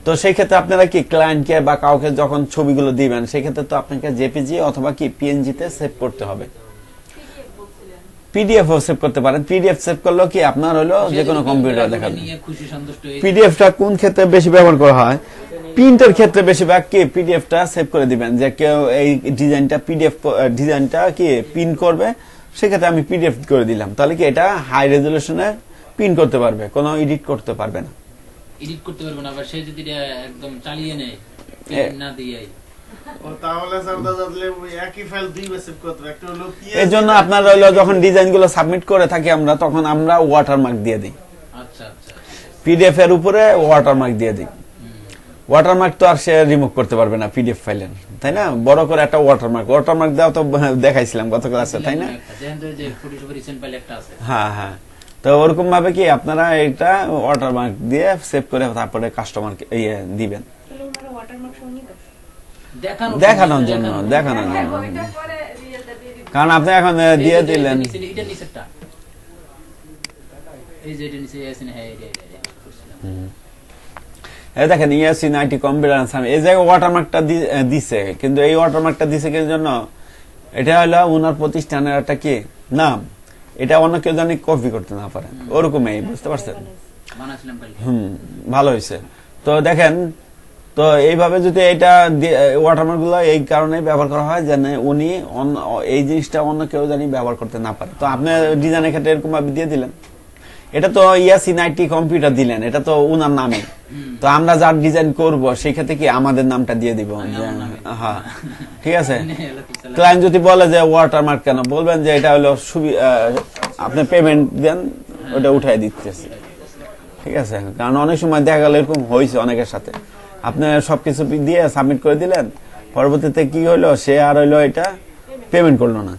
তো সেই ক্ষেত্রে আপনারা কি ক্লায়েন্টকে বা কাউকে যখন ছবিগুলো দিবেন, সেই ক্ষেত্রে তো আপনাকে জেপিজি অথবা কি পিএনজি তে সেভ করতে হবে। পিডিএফ সেভ করতে পারেন, পিডিএফ সেভ করলেও কি আপনার হলো যে কোনো কম্পিউটার দেখা যায়। পিডিএফটা কোন ক্ষেত্রে বেশি ব্যবহার করা হয়? প্রিন্টের ক্ষেত্রে বেশিরভাগ কি পিডিএফটা সেভ করে দিবেন, যে কেউ এই ডিজাইনটা পিডিএফ ডিজাইনটা কি প্রিন্ট করবে, সেক্ষেত্রে আমি পিডিএফ করে দিলাম, তাহলে কি এটা হাই রেজলিউশনে প্রিন্ট করতে পারবে, কোনো এডিট করতে পারবে না। এডিট করতে পারবে না, আবার সে যদি একদম চালিয়ে নেয় না দিয়ে এই জন্য আপনার হলো যখন ডিজাইন গুলো সাবমিট করে থাকি আমরা, তখন আমরা ওয়াটারমার্ক দিয়ে দিই। পিডিএফ এর উপরে ওয়াটারমার্ক দিয়ে দিই। ওয়াটারমার্ক তো আর সে রিমুভ করতে পারবে না পিডিএফ ফাইলের, তাই না? বড় করে একটা ওয়াটারমার্ক দেওয়া তো দেখাইছিলাম গত ক্লাসে, তাই না? হ্যাঁ হ্যাঁ, তো ওরকম ভাবে কি আপনারা এটা ওয়াটারমার্ক দিয়ে সেভ করে তারপরে কাস্টমার দিবেন দেখানোর জন্য, কারণ আপনি এখন দিয়ে দিলেন। দেখেন ESC90 কম্পিউটার, এই জায়গায় ওয়াটারমার্কটা দিছে, কিন্তু এই ওয়াটারমার্কটা দিছে কি জন্য? এটা হলো ওনার প্রতিষ্ঠানের একটা কি নাম, এটা অন্য কেউ জানি কপি করতে না পারে, ওরকমই, বুঝতে পারছেন? ভালো হয়েছে। তো দেখেন, তো এইভাবে যদি এটা ওয়াটারমার্ক গুলো এই কারণে ব্যবহার করা হয় যেন উনি এই জিনিসটা অন্য কেউ জানি ব্যবহার করতে না পারে। তো আপনি ডিজাইনের ক্ষেত্রে এরকম ভাবে দিয়ে দিলেন, এটা তো ESC90 কম্পিউটার দিলেন, এটা তো উনার নামে, তো আমরা যার ডিজাইন করব সেই ক্ষেত্রে কি আমাদের নামটা দিয়ে দিব। হ্যাঁ, ঠিক আছে। ক্লায়েন্ট যদি বলে যে ওয়াটারমার্ক কেন, বলবেন যে এটা হলো আপনি পেমেন্ট দেন, ওটা উঠাই দিতেছে। ঠিক আছে, কারণ অনেক সময় দেখা গেল এরকম হয়েছে অনেকের সাথে, আপনি সবকিছু দিয়ে সাবমিট করে দিলেন, পরবর্তীতে কি হইলো, সে আর হইলো এটা পেমেন্ট করলো না।